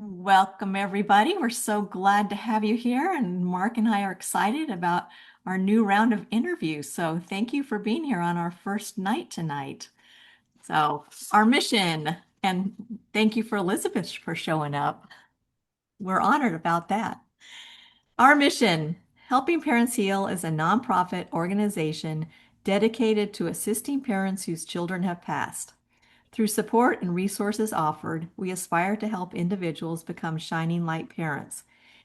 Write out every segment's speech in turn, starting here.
Welcome, everybody. We're so glad to have you here, and Mark and I are excited about our new round of interviews. So, thank you for being here on our first night tonight. So, our mission, and thank you for Elizabeth for showing up. We're honored about that. Our mission, Helping Parents Heal, is a nonprofit organization dedicated to assisting parents whose children have passed. Through support and resources offered, we aspire to help individuals become shining light parents,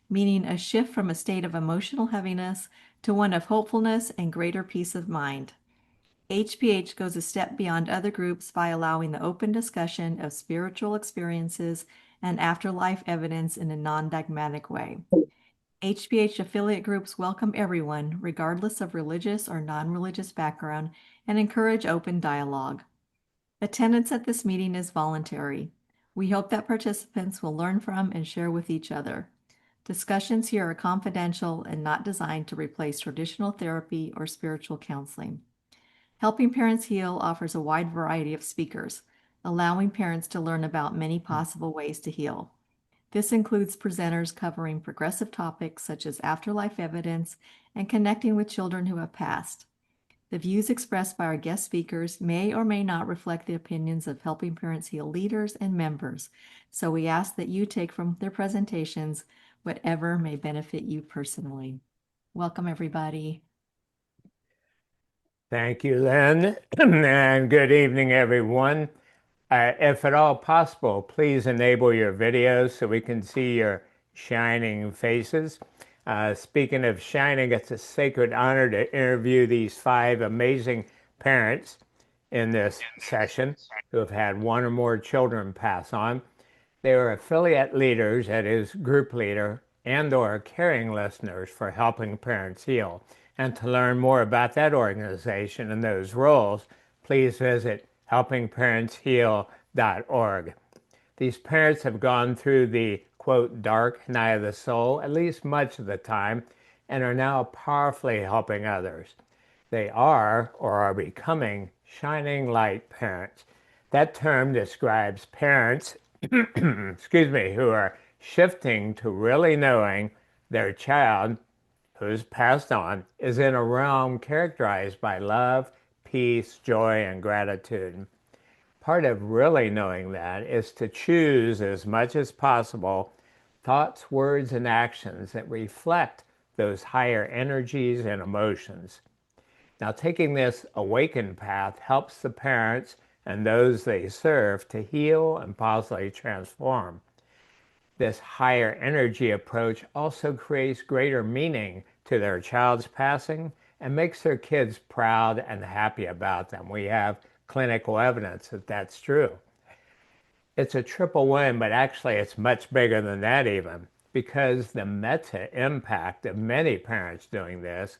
meaning a shift from a state of emotional heaviness to one of hopefulness and greater peace of mind. HPH goes a step beyond other groups by allowing the open discussion of spiritual experiences and afterlife evidence in a non-dogmatic way. HPH affiliate groups welcome everyone, regardless of religious or non-religious background, and encourage open dialogue. Attendance at this meeting is voluntary. We hope that participants will learn from and share with each other. Discussions here are confidential and not designed to replace traditional therapy or spiritual counseling. Helping Parents Heal offers a wide variety of speakers, allowing parents to learn about many possible ways to heal. This includes presenters covering progressive topics such as afterlife evidence and connecting with children who have passed. The views expressed by our guest speakers may or may not reflect the opinions of Helping Parents Heal leaders and members, so we ask that you take from their presentations whatever may benefit you personally. Welcome, everybody. Thank you, Lynn, and good evening, everyone. If at all possible, please enable your videos so we can see your shining faces. Speaking of shining, it's a sacred honor to interview these five amazing parents in this session who have had one or more children pass on. They are affiliate leaders, that is, group leader, and/or caring listeners for Helping Parents Heal. And to learn more about that organization and those roles, please visit helpingparentsheal.org. These parents have gone through the, quote, dark night of the soul, at least much of the time, and are now powerfully helping others. They are, or are becoming, shining light parents. That term describes parents, excuse me, who are shifting to really knowing their child who's passed on is in a realm characterized by love, peace, joy, and gratitude. Part of really knowing that is to choose as much as possible thoughts, words, and actions that reflect those higher energies and emotions. Now, taking this awakened path helps the parents and those they serve to heal and positively transform. This higher energy approach also creates greater meaning to their child's passing and makes their kids proud and happy about them. We have clinical evidence that that's true. It's a triple win, but actually it's much bigger than that even, because the meta impact of many parents doing this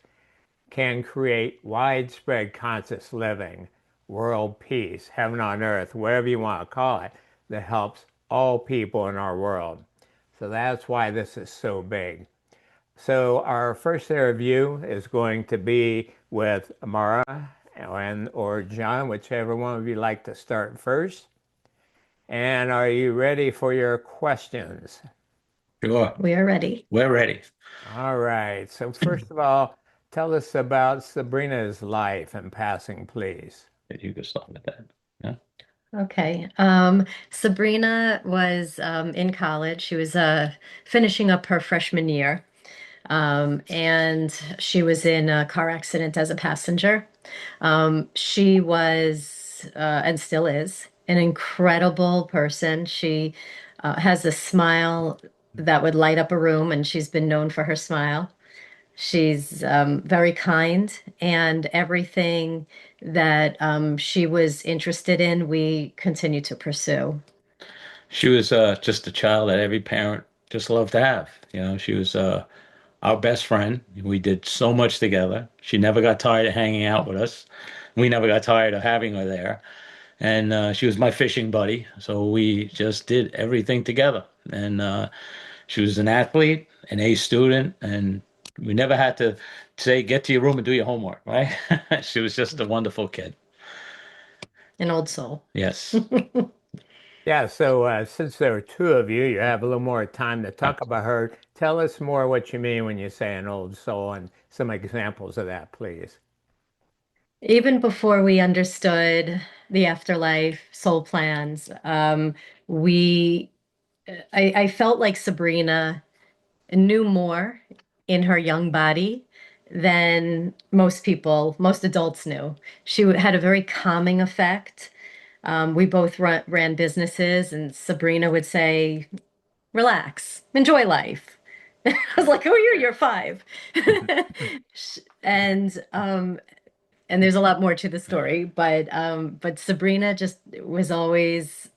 can create widespread conscious living, world peace, heaven on earth, whatever you want to call it, that helps all people in our world. So that's why this is so big. So our first interview is going to be with Mara or John, whichever one of you like to start first. And are you ready for your questions? Sure. We are ready. We're ready. All right. So first of all, tell us about Sabrina's life and passing, please. You can start with that. Yeah. Okay. Sabrina was in college. She was finishing up her freshman year. And she was in a car accident as a passenger. She was, and still is, an incredible person. She has a smile that would light up a room, and she's been known for her smile. She's very kind, and everything that she was interested in, we continue to pursue. She was just a child that every parent just loved to have. She was our best friend. We did so much together. She never got tired of hanging out with us. We never got tired of having her there. And she was my fishing buddy. So we just did everything together. And she was an athlete, an A student, and we never had to say, get to your room and do your homework, right? She was just a wonderful kid. An old soul. Yes. Yeah, so since there are two of you, you have a little more time to talk about her. Tell us more what you mean when you say an old soul and some examples of that, please. Even before we understood the afterlife, soul plans, we I felt like Sabrina knew more in her young body than most adults knew. She had a very calming effect. We both ran businesses, and Sabrina would say, "Relax, enjoy life." I was like, "Who are you? You're five." And there's a lot more to the story, but Sabrina just was always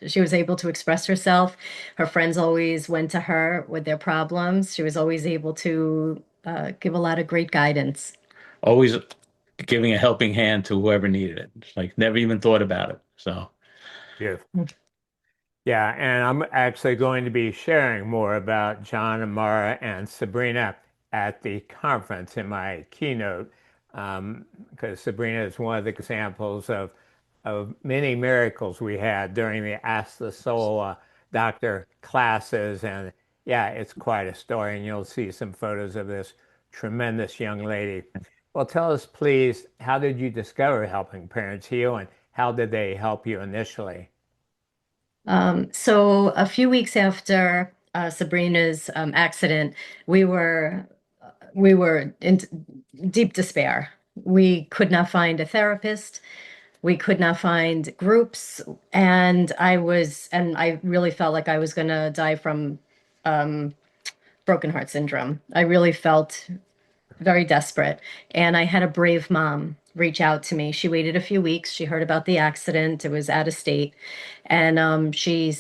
she was able to express herself. Her friends always went to her with their problems. She was always able to give a lot of great guidance. Always giving a helping hand to whoever needed it. It's like never even thought about it. So, Beautiful. Yeah, and I'm actually going to be sharing more about John, Amara, and Sabrina at the conference in my keynote, because Sabrina is one of the examples of many miracles we had during the Ask the Soul doctor classes. And yeah, it's quite a story, and you'll see some photos of this tremendous young lady. Well, tell us, please, how did you discover helping parents heal, and how did they help you initially? So a few weeks after Sabrina's accident, we were we were in deep despair. We could not find a therapist. We could not find groups, and I really felt like I was going to die from um, broken heart syndrome. I really felt very desperate. And I had a brave mom reach out to me. She waited a few weeks. She heard about the accident. It was out of state. And she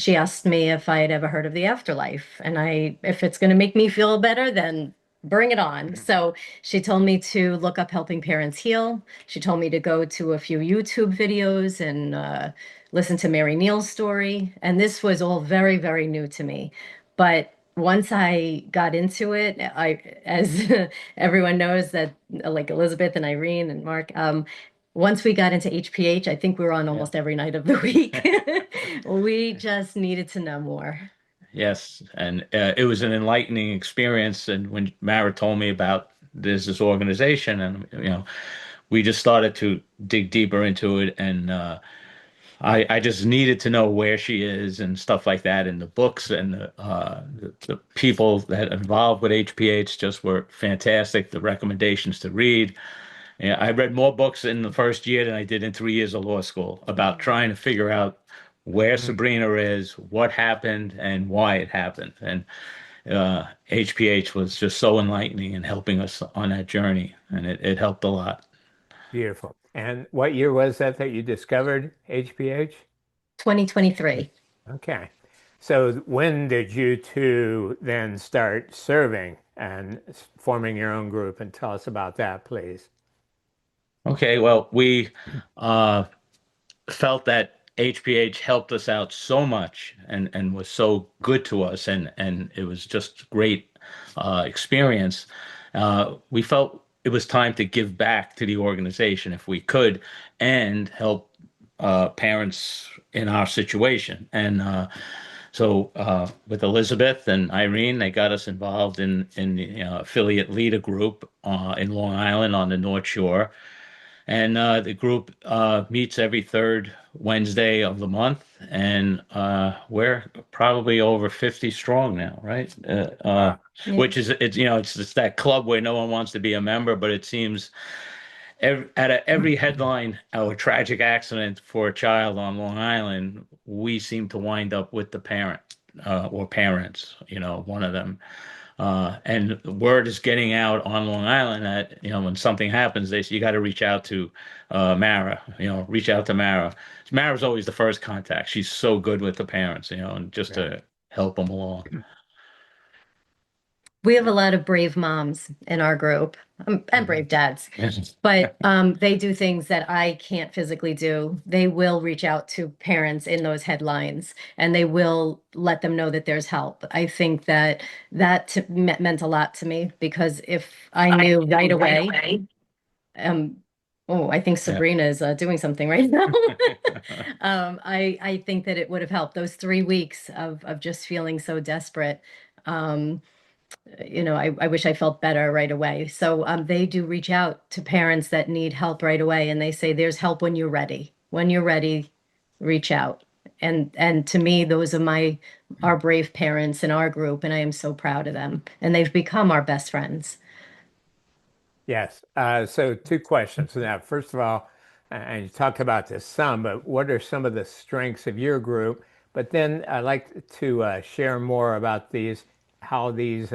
asked me if I had ever heard of the afterlife. And if it's going to make me feel better, then bring it on. So she told me to look up Helping Parents Heal. She told me to go to a few YouTube videos and listen to Mary Neal's story. And this was all very, very new to me. But once I got into it, as everyone knows that like Elizabeth and Irene and Mark, once we got into HPH, I think we were on yeah. almost every night of the week. We just needed to know more. Yes, and it was an enlightening experience. And when Mara told me about this organization, and we just started to dig deeper into it, and I just needed to know where she is and stuff like that. And the books and the people that involved with HPH just were fantastic. The recommendations to read. Yeah, I read more books in the first year than I did in 3 years of law school about trying to figure out where Mm, Sabrina is, what happened, and why it happened. And HPH was just so enlightening and helping us on that journey, and it helped a lot. beautiful. And what year was that you discovered HPH? 2023. Okay. So when did you two then start serving and forming your own group? And tell us about that, please. Okay, well, we uh, felt that HPH helped us out so much and was so good to us, and it was just great experience. We felt it was time to give back to the organization if we could and help parents in our situation. And with Elizabeth and Irene, they got us involved in the affiliate leader group in Long Island on the North Shore. And the group meets every third Wednesday of the month, and we're probably over 50 strong now, right? Wow. Yeah. Which is it's that club where no one wants to be a member, but it seems every headline or tragic accident for a child on Long Island, we seem to wind up with the parent or parents, one of them. And word is getting out on Long Island that, when something happens, they say you got to reach out to Mara, reach out to Mara. Mara's always the first contact. She's so good with the parents, and just Yeah. to help them along. We have a lot of brave moms in our group, and Mhm. brave dads, but they do things that I can't physically do. They will reach out to parents in those headlines, and they will let them know that there's help. I think that meant a lot to me because if I I knew right knew right away, away. um, Oh, I think Yeah. Sabrina is doing something right now. I think that it would have helped those 3 weeks of just feeling so desperate. Um, I wish I felt better right away. So they do reach out to parents that need help right away, and they say there's help when you're ready. When you're ready, reach out. And to me, those are our brave parents in our group, and I am so proud of them. And they've become our best friends. Yes. So two questions. Now, first of all, and you talked about this some, but what are some of the strengths of your group? But then I'd like to share more about how these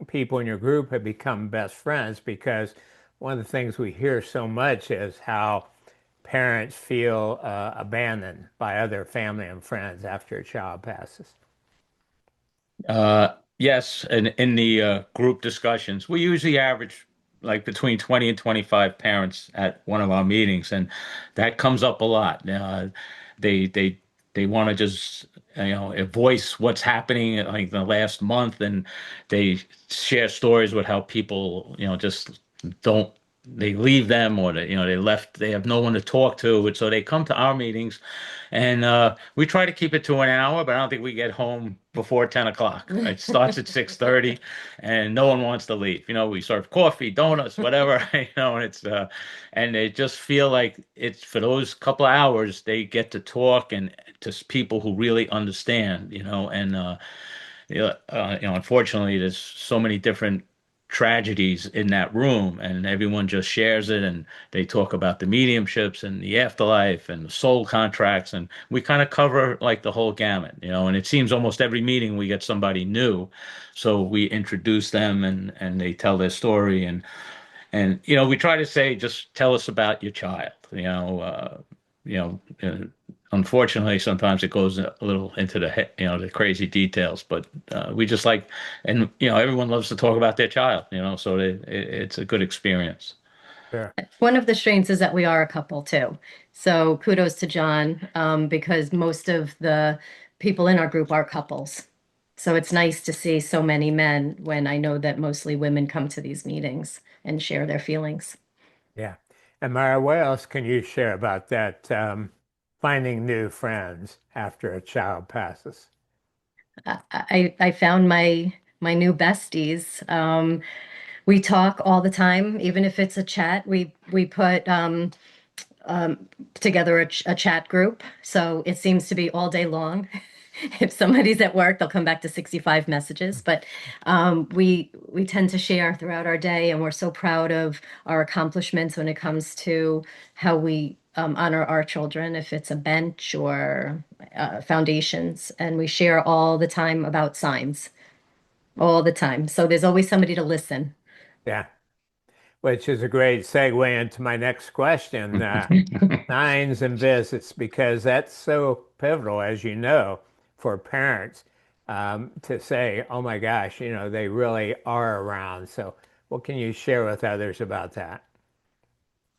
people in your group have become best friends, because one of the things we hear so much is how parents feel abandoned by other family and friends after a child passes. Yes, and in the group discussions, we usually average like between 20 and 25 parents at one of our meetings, and that comes up a lot. They they they want to just voice what's happening like the last month, and they share stories with how people just don't they leave them, or they left, they have no one to talk to, and so they come to our meetings, and we try to keep it to an hour, but I don't think we get home before 10 o'clock. It starts at 6:30 and no one wants to leave. We serve coffee, donuts, whatever, and and they just feel like it's for those couple of hours they get to talk and to people who really understand, and unfortunately, there's so many different tragedies in that room, and everyone just shares it, and they talk about the mediumships and the afterlife and the soul contracts, and we kind of cover like the whole gamut, and it seems almost every meeting we get somebody new, so we introduce them and they tell their story, and we try to say, just tell us about your child. You know, uh, Unfortunately, sometimes it goes a little into the crazy details. But we just like, and everyone loves to talk about their child. So it's a good experience. Sure. One of the strengths is that we are a couple too. So kudos to John, because most of the people in our group are couples. So it's nice to see so many men when I know that mostly women come to these meetings and share their feelings. Yeah. And Mara, what else can you share about that, finding new friends after a child passes? I found my new besties. We talk all the time, even if it's a chat. We put together a chat group, so it seems to be all day long. If somebody's at work, they'll come back to 65 messages. But we tend to share throughout our day, and we're so proud of our accomplishments when it comes to how we honor our children, if it's a bench or foundations. And we share all the time about signs, all the time. So there's always somebody to listen. Yeah. Which is a great segue into my next question, signs and visits, because that's so pivotal, as you know, for parents to say, oh my gosh, they really are around. So, what can you share with others about that?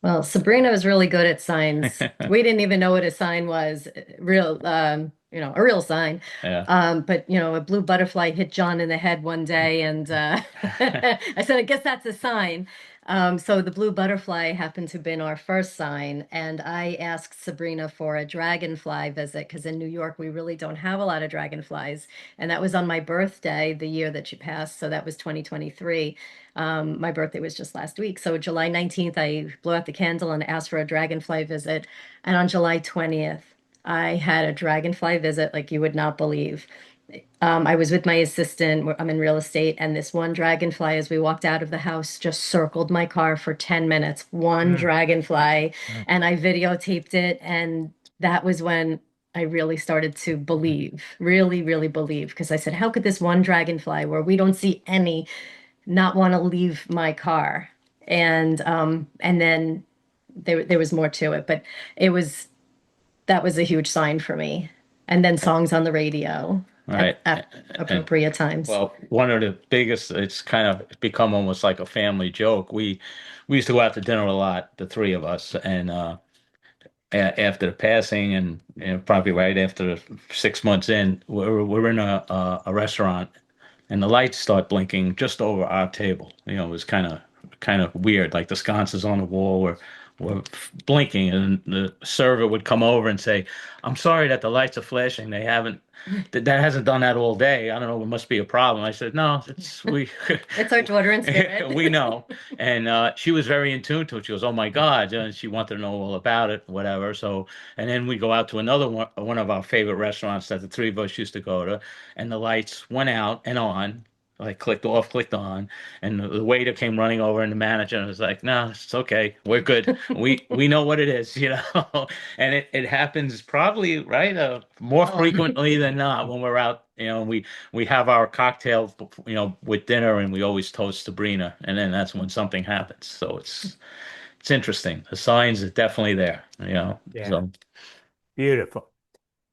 Well, Sabrina was really good at signs. We didn't even know what a sign was, a real sign. Yeah. But a blue butterfly hit John in the head one day, and I said, I guess that's a sign. So the blue butterfly happened to have been our first sign, and I asked Sabrina for a dragonfly visit because in New York we really don't have a lot of dragonflies, and that was on my birthday, the year that she passed. So that was 2023. My birthday was just last week. So July 19th, I blew out the candle and asked for a dragonfly visit. And on July 20th, I had a dragonfly visit like you would not believe. I was with my assistant. I'm in real estate, and this one dragonfly, as we walked out of the house, just circled my car for 10 minutes. One Mm, dragonfly, mm. and I videotaped it. And that was when I really started to believe, really, really believe, because I said, how could this one dragonfly, where we don't see any, not want to leave my car? And then there was more to it, but it was that was a huge sign for me. And then songs on the radio Right. at And appropriate times. well, one of the biggest, it's kind of become almost like a family joke. We used to go out to dinner a lot, the three of us, and after the passing, and probably right after 6 months in, we're in a restaurant, and the lights start blinking just over our table. It was kind of weird, like the sconces on the wall were were blinking, and the server would come over and say, "I'm sorry that the lights are flashing. They haven't that hasn't done that all day. I don't know. It must be a problem." I said, "No, it's we It's our daughter in spirit. we know." And she was very in tune to it. She goes, "Oh my God," and she wanted to know all about it, whatever. So, and then we go out to another one of our favorite restaurants that the three of us used to go to, and the lights went out and on. Like clicked off, clicked on, and the waiter came running over, and the manager was like, "No, it's okay. We're good. We know what it is, you know." And it happens probably right more Oh, frequently than not when we're out. You know, we have our cocktail, you know, with dinner, and we always toast Sabrina, and then that's when something happens. So it's interesting. The signs are definitely there, you know. Yeah, So beautiful.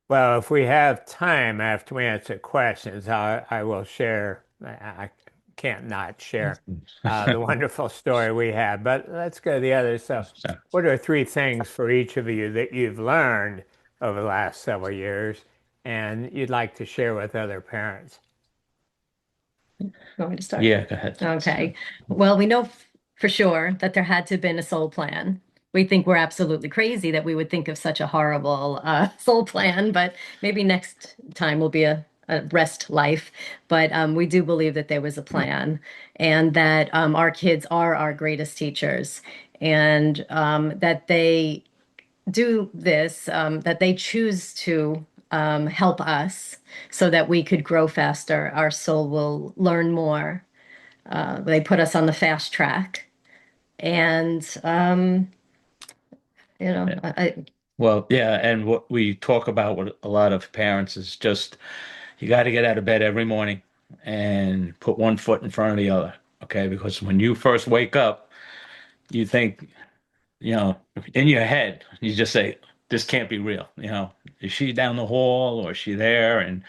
Well, if we have time after we answer questions, I will share. I can't not share the wonderful story we had. But let's go to the other. So, what are three things for each of you that you've learned over the last several years and you'd like to share with other parents? you want me to start? yeah, go ahead. Okay. Well, we know for sure that there had to have been a soul plan. We think we're absolutely crazy that we would think of such a horrible soul plan, but maybe next time will be a rest life. But we do believe that there was a plan and that our kids are our greatest teachers and that they do this, that they choose to help us so that we could grow faster. Our soul will learn more. They put us on the fast track. And, Yeah. I Well, yeah, and what we talk about with a lot of parents is just you got to get out of bed every morning and put one foot in front of the other, okay? Because when you first wake up, you think, you know, in your head, you just say, "This can't be real." You know, is she down the hall or is she there? And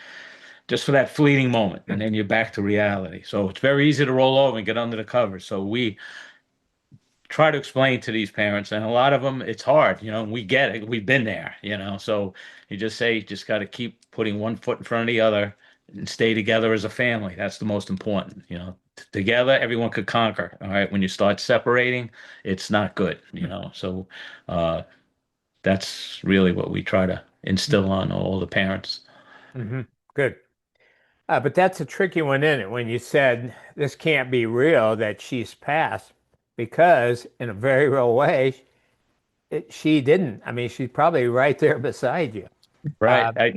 just for that fleeting moment, and then you're back to reality. So it's very easy to roll over and get under the covers. So we try to explain to these parents, and a lot of them, it's hard. You know, we get it. We've been there. You know, so you just say, you just got to keep putting one foot in front of the other and stay together as a family. That's the most important. You know, together everyone could conquer. All right, when you start separating, it's not good. You know, so uh, that's really what we try to instill on all the parents. Hmm. Good. But that's a tricky one, isn't it? When you said this can't be real, that she's passed, because in a very real way, she didn't. I mean, she's probably right there beside you. Right. Uh,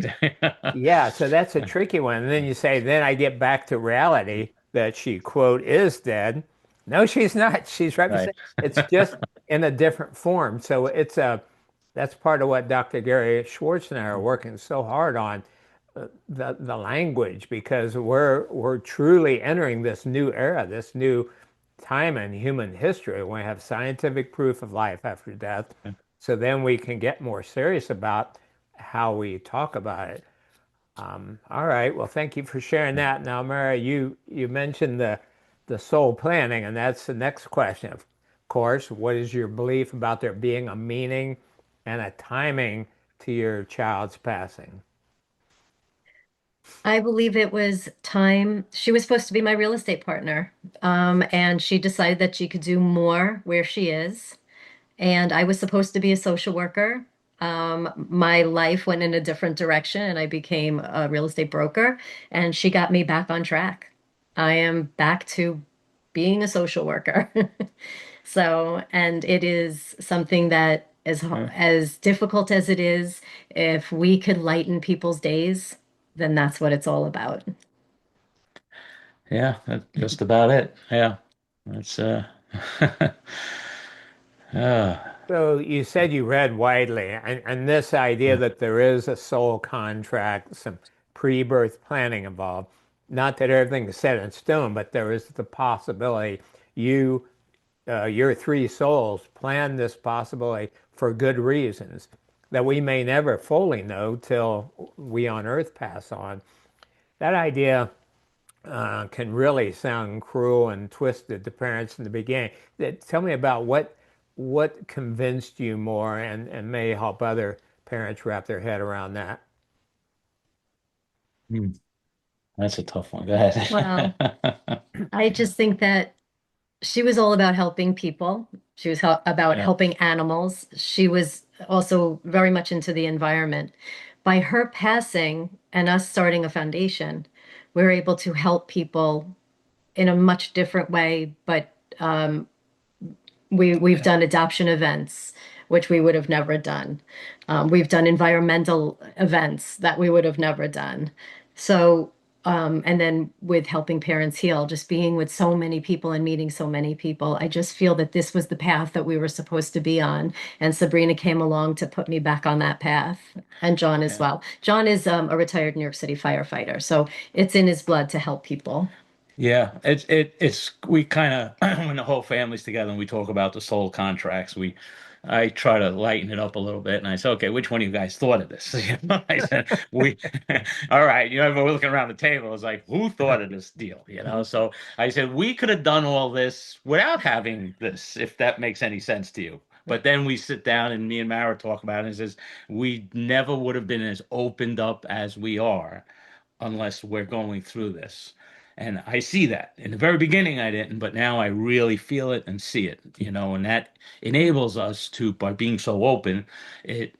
yeah, so that's a tricky one. And then you say, then I get back to reality that she, quote, is dead. No, she's not. She's right Right. beside. It's just in a different form. So that's part of what Dr. Gary Schwartz and I are working so hard on, the language, because we're truly entering this new era, this new time in human history when we have scientific proof of life after death. So then we can get more serious about how we talk about it. All right. Well, thank you for sharing that. Now, Mara, you mentioned the soul planning, and that's the next question. Of course, what is your belief about there being a meaning and a timing to your child's passing? I believe it was time. She was supposed to be my real estate partner, and she decided that she could do more where she is. And I was supposed to be a social worker. My life went in a different direction, and I became a real estate broker, and she got me back on track. I am back to being a social worker. So, and it is something that Yeah. as difficult as it is, if we could lighten people's days, then that's what it's all about. Yeah, that's just about it. Yeah. That's uh So you said you read widely, and this idea that there is a soul contract, some pre-birth planning involved. Not that everything is set in stone, but there is the possibility you, your three souls, plan this possibility for good reasons that we may never fully know till we on Earth pass on. That idea can really sound cruel and twisted to parents in the beginning. Tell me about what convinced you more and may help other parents wrap their head around that. hmm, that's a tough one. Go Well, ahead. I just think that she was all about helping people. She was about Yeah. helping animals. She was also very much into the environment. By her passing and us starting a foundation, we're able to help people in a much different way, but we've done adoption events, which we would have never done. We've done environmental events that we would have never done. So, and then with helping parents heal, just being with so many people and meeting so many people, I just feel that this was the path that we were supposed to be on. And Sabrina came along to put me back on that path, and John as Yeah. well. John is a retired New York City firefighter, so it's in his blood to help people. Yeah, it's we kind of when the whole family's together and we talk about the soul contracts, we I try to lighten it up a little bit and I say, okay, which one of you guys thought of this? You know, I said, we, all right, you know, we're looking around the table. It's like, who thought of this deal? You know, so I said we could have done all this without having this, if that makes any sense to you. But then we sit down and me and Mara talk about it and it says we never would have been as opened up as we are unless we're going through this. And I see that. In the very beginning, I didn't, but now I really feel it and see it, you know, and that enables us to, by being so open, it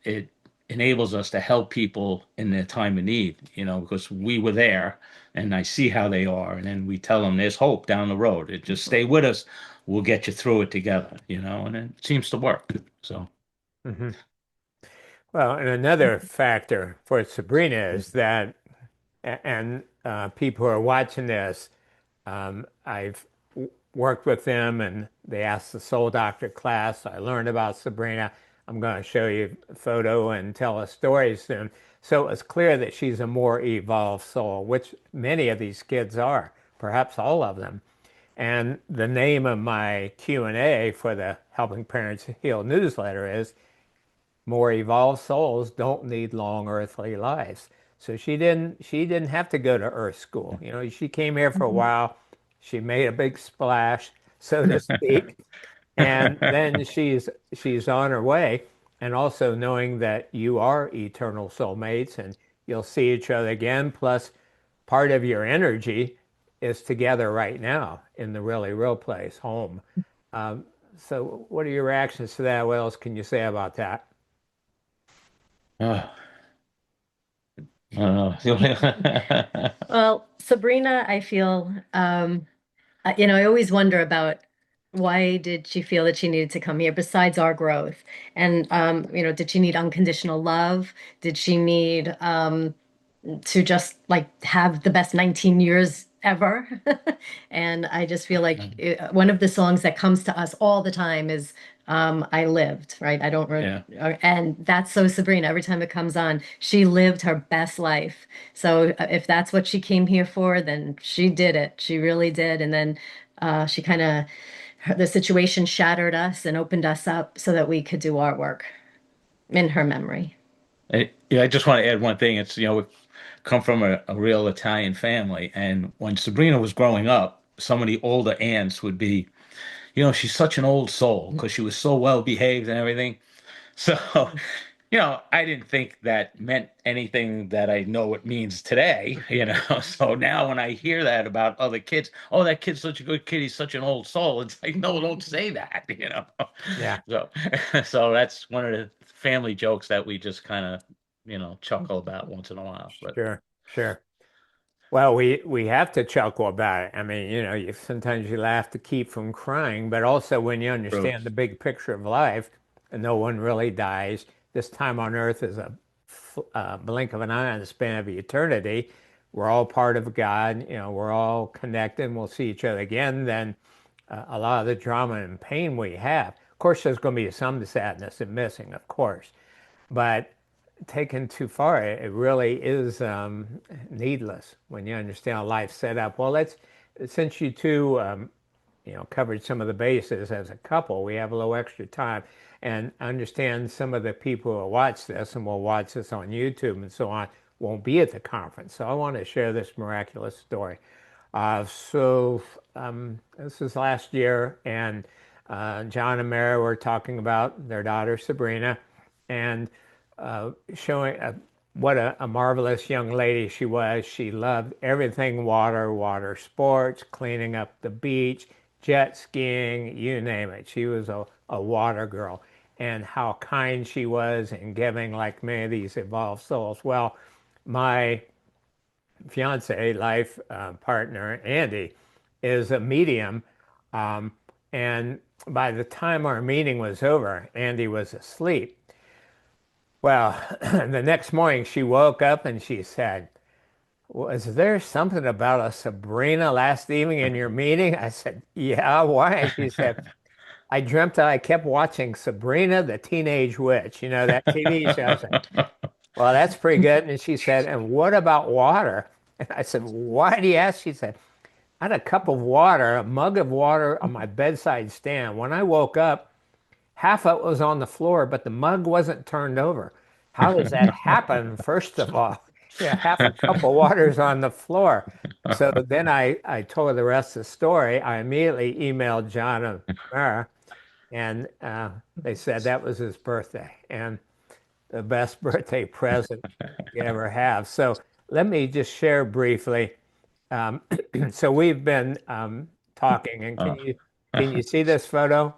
enables us to help people in their time of need, you know, because we were there and I see how they are. And then we tell them there's hope down the road. It just stay with us. We'll get you through it together, you know, and it seems to work. So, Mhm. Well, and another factor for Sabrina is that, and people who are watching this, I've worked with them and they asked the Soul Doctor class. I learned about Sabrina. I'm going to show you a photo and tell a story soon. So it's clear that she's a more evolved soul, which many of these kids are, perhaps all of them. And the name of my Q&A for the Helping Parents Heal newsletter is more evolved souls don't need long earthly lives. So she didn't have to go to Earth School. You know, she came here for a Mhm. while. She made a big splash, so to speak, and then she's on her way. And also knowing that you are eternal soulmates and you'll see each other again. Plus, part of your energy is together right now in the really real place, home. Um, so, what are your reactions to that? What else can you say about that? uh, I don't know. Well, Sabrina, I feel, I always wonder about why did she feel that she needed to come here besides our growth? And, did she need unconditional love? Did she need to just like have the best 19 years ever? And I just feel like one of the songs that comes to us all the time is I lived, right? I don't, Yeah. and that's so Sabrina. Every time it comes on, she lived her best life. So if that's what she came here for, then she did it. She really did. And then she kind of, the situation shattered us and opened us up so that we could do our work in her memory. Yeah, I just want to add one thing. It's, you know, we come from a real Italian family. And when Sabrina was growing up, some of the older aunts would be, you know, she's such an old soul because she was so well behaved and everything. So, you know, I didn't think that meant anything that I know it means today, you know. So now when I hear that about other kids, oh, that kid's such a good kid, he's such an old soul. It's like, no, don't say that, you know. Yeah, So, so that's one of the family jokes that we just kind of, you know, chuckle about once in a while. But sure, sure. Well, we have to chuckle about it. I mean, you know, sometimes you laugh to keep from crying, but also when you true. understand the big picture of life, and no one really dies. This time on Earth is a blink of an eye on the span of eternity. We're all part of God. You know, we're all connected, and we'll see each other again. Then a lot of the drama and pain we have. Of course, there's going to be some sadness and missing, of course, but taken too far, it really is needless when you understand how life's set up. Well, let's since you two, you know, covered some of the bases as a couple, we have a little extra time and understand some of the people who watch this and will watch this on YouTube and so on won't be at the conference. So I want to share this miraculous story. This is last year, and John and Mary were talking about their daughter Sabrina, and showing what a marvelous young lady she was. She loved everything water, water sports, cleaning up the beach, jet skiing, you name it. She was a water girl. And how kind she was in giving, like many of these evolved souls. Well, my fiance, life partner, Andy, is a medium. Um, and by the time our meeting was over, Andy was asleep. Well, the next morning she woke up and she said, "Was there something about a Sabrina last evening in your meeting?" I said, "Yeah, why?" She said, "I dreamt that I kept watching Sabrina the Teenage Witch, that TV show." I said, "Well, that's pretty good." And she said, "And what about water?" And I said, "Why do you ask?" She said, "I had a cup of water, a mug of water on my bedside stand. When I woke up, half of it was on the floor, but the mug wasn't turned over. How does that happen, first of all? Half a cup of water's on the floor." So then I told her the rest of the story. I immediately emailed John and Mara, and they said that was his birthday and the best birthday present you ever have. So let me just share briefly. Um, so we've been talking, and Oh. can you see this photo?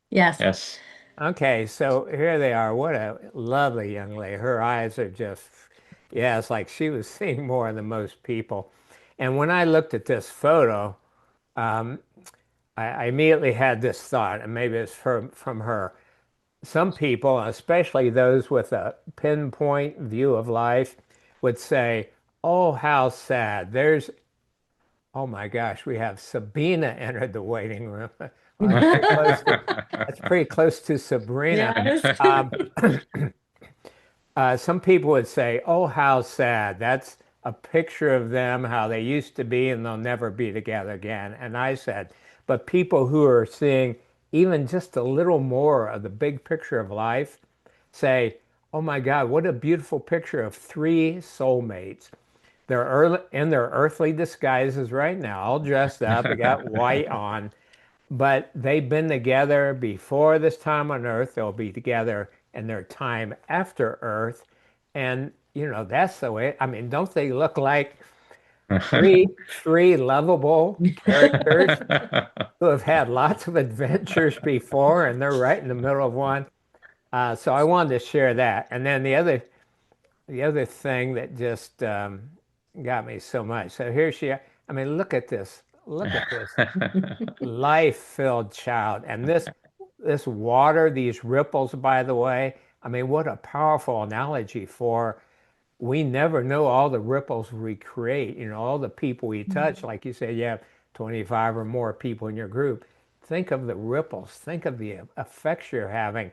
Yes. Yes. Okay, so here they are. What a lovely young lady. Her eyes are just, yeah, it's like she was seeing more than most people. And when I looked at this photo, um, I immediately had this thought, and maybe it's from her. Some people, especially those with a pinpoint view of life, would say, "Oh, how sad. Oh my gosh, we have Sabina entered the waiting room." Well, that's pretty close to Sabrina. Yes. Um, some people would say, "Oh, how sad. That's a picture of them, how they used to be, and they'll never be together again." And I said, but people who are seeing even just a little more of the big picture of life say, "Oh my God, what a beautiful picture of three soulmates. They're in their earthly disguises right now, all dressed up. They got white on, but they've been together before this time on Earth. They'll be together in their time after Earth. And, that's the way. I mean, don't they look like three lovable characters who have had lots of adventures before, and they're right in the middle of one? So I wanted to share that. And then the other thing that just got me so much. So here she, I mean, look at this. Look at this life-filled child. And this water, these ripples, by the way, I mean, what a powerful analogy for we never know all the ripples we create, all the people we touch. Like you said, you have 25 or more people in your group. Think of the ripples. Think of the effects you're having.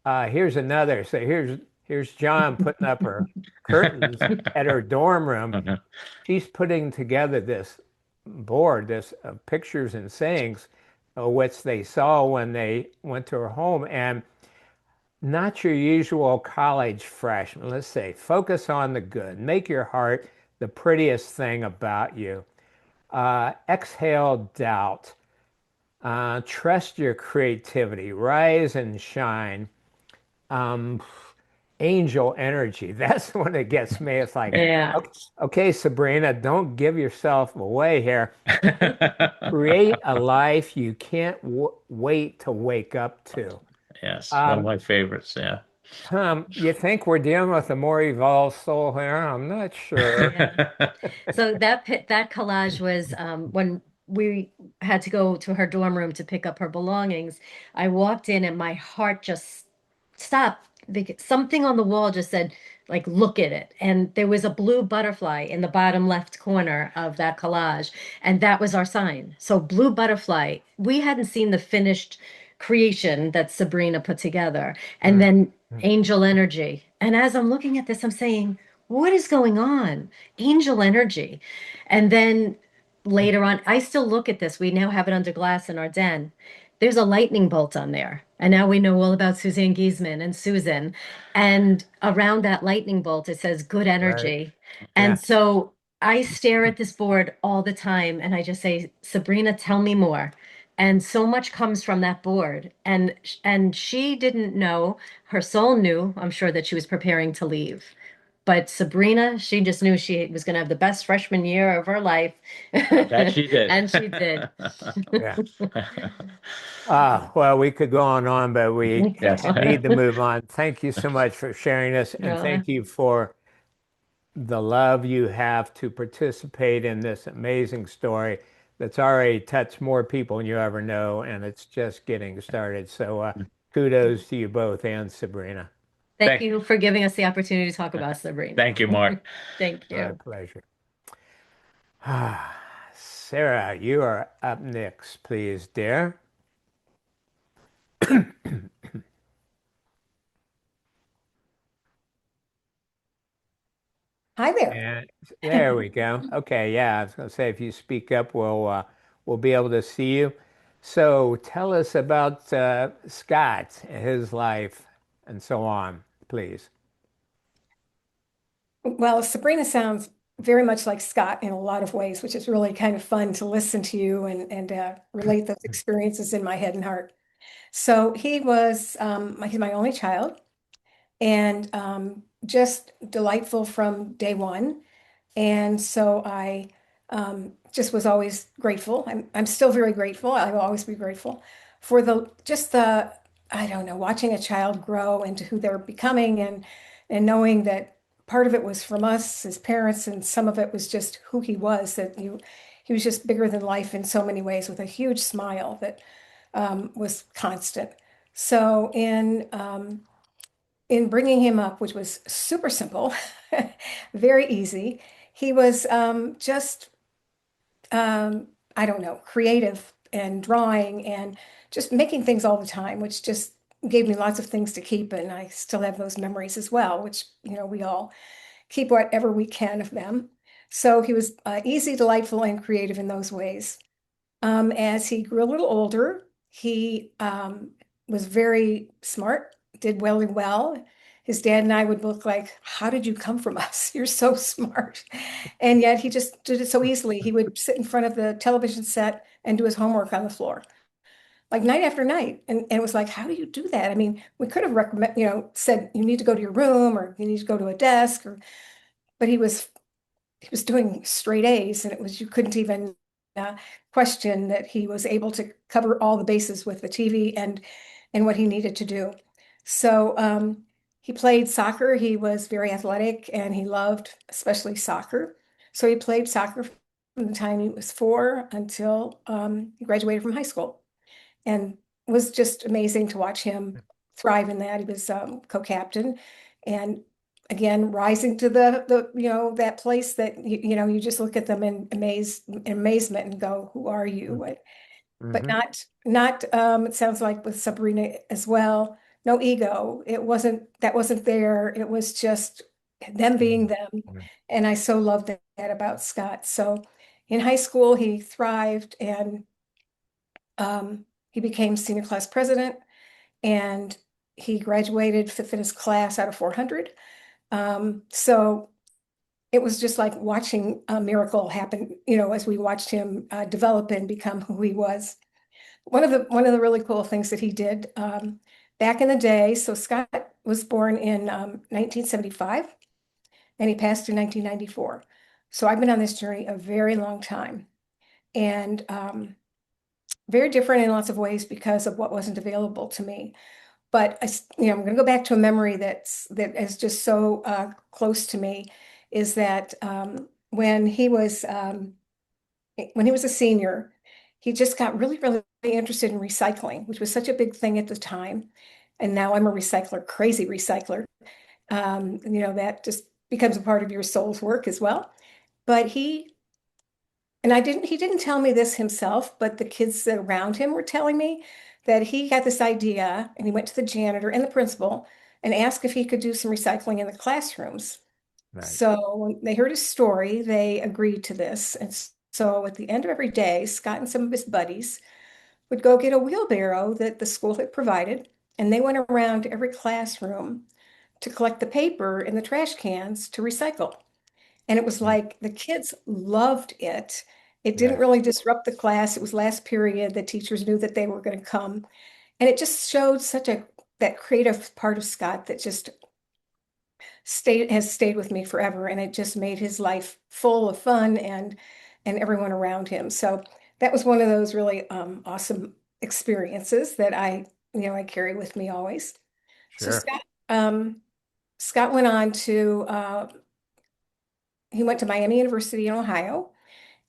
Here's another. So here's John putting up her curtains at her dorm room. She's putting together this board, this pictures and sayings, which they saw when they went to her home, and not your usual college freshman. Let's say, focus on the good. Make your heart the prettiest thing about you. Exhale doubt. Trust your creativity. Rise and shine. Um, Angel energy. That's when it gets me. It's like, Yeah. okay, Sabrina, don't give yourself away here. Create a life you can't wait to wake up to. Yes, one of Um, my favorites. Yeah. you think we're dealing with a more evolved soul here? I'm not sure. Yeah. So that collage was when we had to go to her dorm room to pick up her belongings. I walked in and my heart just stopped because something on the wall just said, like, look at it. And there was a blue butterfly in the bottom left corner of that collage. And that was our sign. So blue butterfly, we hadn't seen the finished creation that Sabrina put together. And Mm, then mm, angel energy. And as I'm looking at this, I'm saying, what is going on? Angel energy. And then mm. later on, I still look at this. We now have it under glass in our den. There's a lightning bolt on there. And now we know all about Suzanne Giesman and Susan. And around that lightning bolt, it says good Right. energy. Yeah. And so I stare at this board all the time and I just say, Sabrina, tell me more. And so much comes from that board. And she didn't know, her soul knew, I'm sure, that she was preparing to leave. But Sabrina, she just knew she was going to have the best freshman year of her life. I bet she did. And she did. Yeah. Well, we could go on, but we Yes. need to move on. Thank you so much for sharing this, and Yeah. thank you for the love you have to participate in this amazing story that's already touched more people than you ever know, and it's just getting started. So, kudos to you both and Sabrina. Thank Thank, you for giving us the opportunity to talk about Sabrina. thank you, Mark. Thank My you. pleasure. Sarah, you are up next, please, dear. Hi there. And there we go. Okay, yeah, I was going to say if you speak up, we'll be able to see you. So tell us about Scott, his life, and so on, please. Well, Sabrina sounds very much like Scott in a lot of ways, which is really kind of fun to listen to you and relate those experiences in my head and heart. So he was he's my only child and just delightful from day one. And so I just was always grateful. I'm still very grateful. I will always be grateful for the I don't know, watching a child grow into who they're becoming and knowing that part of it was from us as parents and some of it was just who he was, that he was just bigger than life in so many ways with a huge smile that was constant. So in bringing him up, which was super simple, very easy, he was just, I don't know, creative and drawing and just making things all the time, which just gave me lots of things to keep. And I still have those memories as well, which, we all keep whatever we can of them. So he was easy, delightful, and creative in those ways. As he grew a little older, he was very smart, did really well. His dad and I would look like, how did you come from us? You're so smart. And yet he just did it so easily. He would sit in front of the television set and do his homework on the floor, like night after night. And it was like, how do you do that? I mean, we could have recommend, said you need to go to your room or you need to go to a desk, but he was doing straight A's, and it was you couldn't even uh, question that he was able to cover all the bases with the TV and what he needed to do. So he played soccer. He was very athletic, and he loved especially soccer. So he played soccer from the time he was 4 until he graduated from high school, and it was just amazing to watch him thrive in that. He was co-captain, and again rising to the that place that you just look at them in amazement and go, who are you? But Mm-hmm. not it sounds like with Sabrina as well, no ego. That wasn't there. It was just them being them, and I so loved that about Scott. So in high school he thrived, and he became senior class president, and he graduated fifth in his class out of 400. So it was just like watching a miracle happen, as we watched him develop and become who he was. One of the really cool things that he did back in the day. So Scott was born in 1975, and he passed in 1994. So I've been on this journey a very long time, and very different in lots of ways because of what wasn't available to me. But I'm going to go back to a memory that is just so close to me. Is that when he was a senior, he just got really, really interested in recycling, which was such a big thing at the time. And now I'm a recycler, crazy recycler. That just becomes a part of your soul's work as well. But he didn't tell me this himself, but the kids that around him were telling me that he got this idea and he went to the janitor and the principal and asked if he could do some recycling in the classrooms. Right. So when they heard his story, they agreed to this. And so at the end of every day, Scott and some of his buddies would go get a wheelbarrow that the school had provided, and they went around to every classroom to collect the paper in the trash cans to recycle. And it was like the kids loved it. It didn't Yes. really disrupt the class. It was last period. The teachers knew that they were going to come. And it just showed such that creative part of Scott that just has stayed with me forever, and it just made his life full of fun and everyone around him. So that was one of those really awesome experiences that I carry with me always. So Sure. Scott went on to he went to Miami University in Ohio,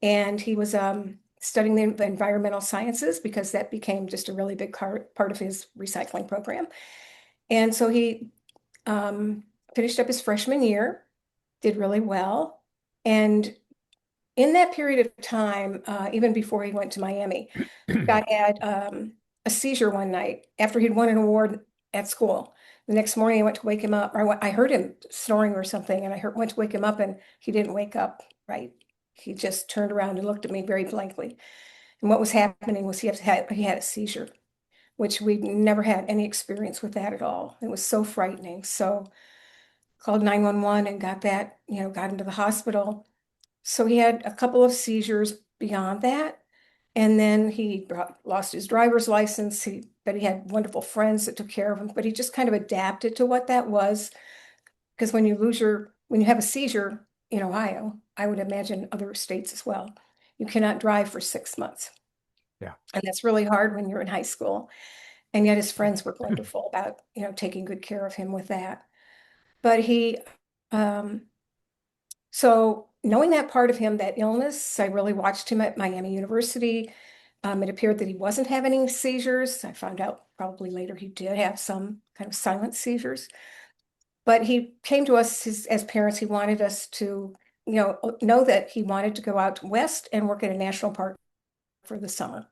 and he was studying the environmental sciences because that became just a really big part of his recycling program. And so he finished up his freshman year, did really well. And in that period of time, even before he went to Miami, Scott had a seizure one night after he'd won an award at school. The next morning, I went to wake him up. I heard him snoring or something, and went to wake him up, and he didn't wake up right. He just turned around and looked at me very blankly. And what was happening was he had a seizure, which we'd never had any experience with that at all. It was so frightening. So called 911 and got into the hospital. So he had a couple of seizures beyond that. And then he lost his driver's license. But he had wonderful friends that took care of him. But he just kind of adapted to what that was. Because when you have a seizure in Ohio, I would imagine other states as well, you cannot drive for 6 months. Yeah. And that's really hard when you're in high school. And yet his friends were wonderful about, taking good care of him with that. But um, so knowing that part of him, that illness, I really watched him at Miami University. It appeared that he wasn't having any seizures. I found out probably later he did have some kind of silent seizures. But he came to us as parents. He wanted us to, know that he wanted to go out west and work in a national park for the summer.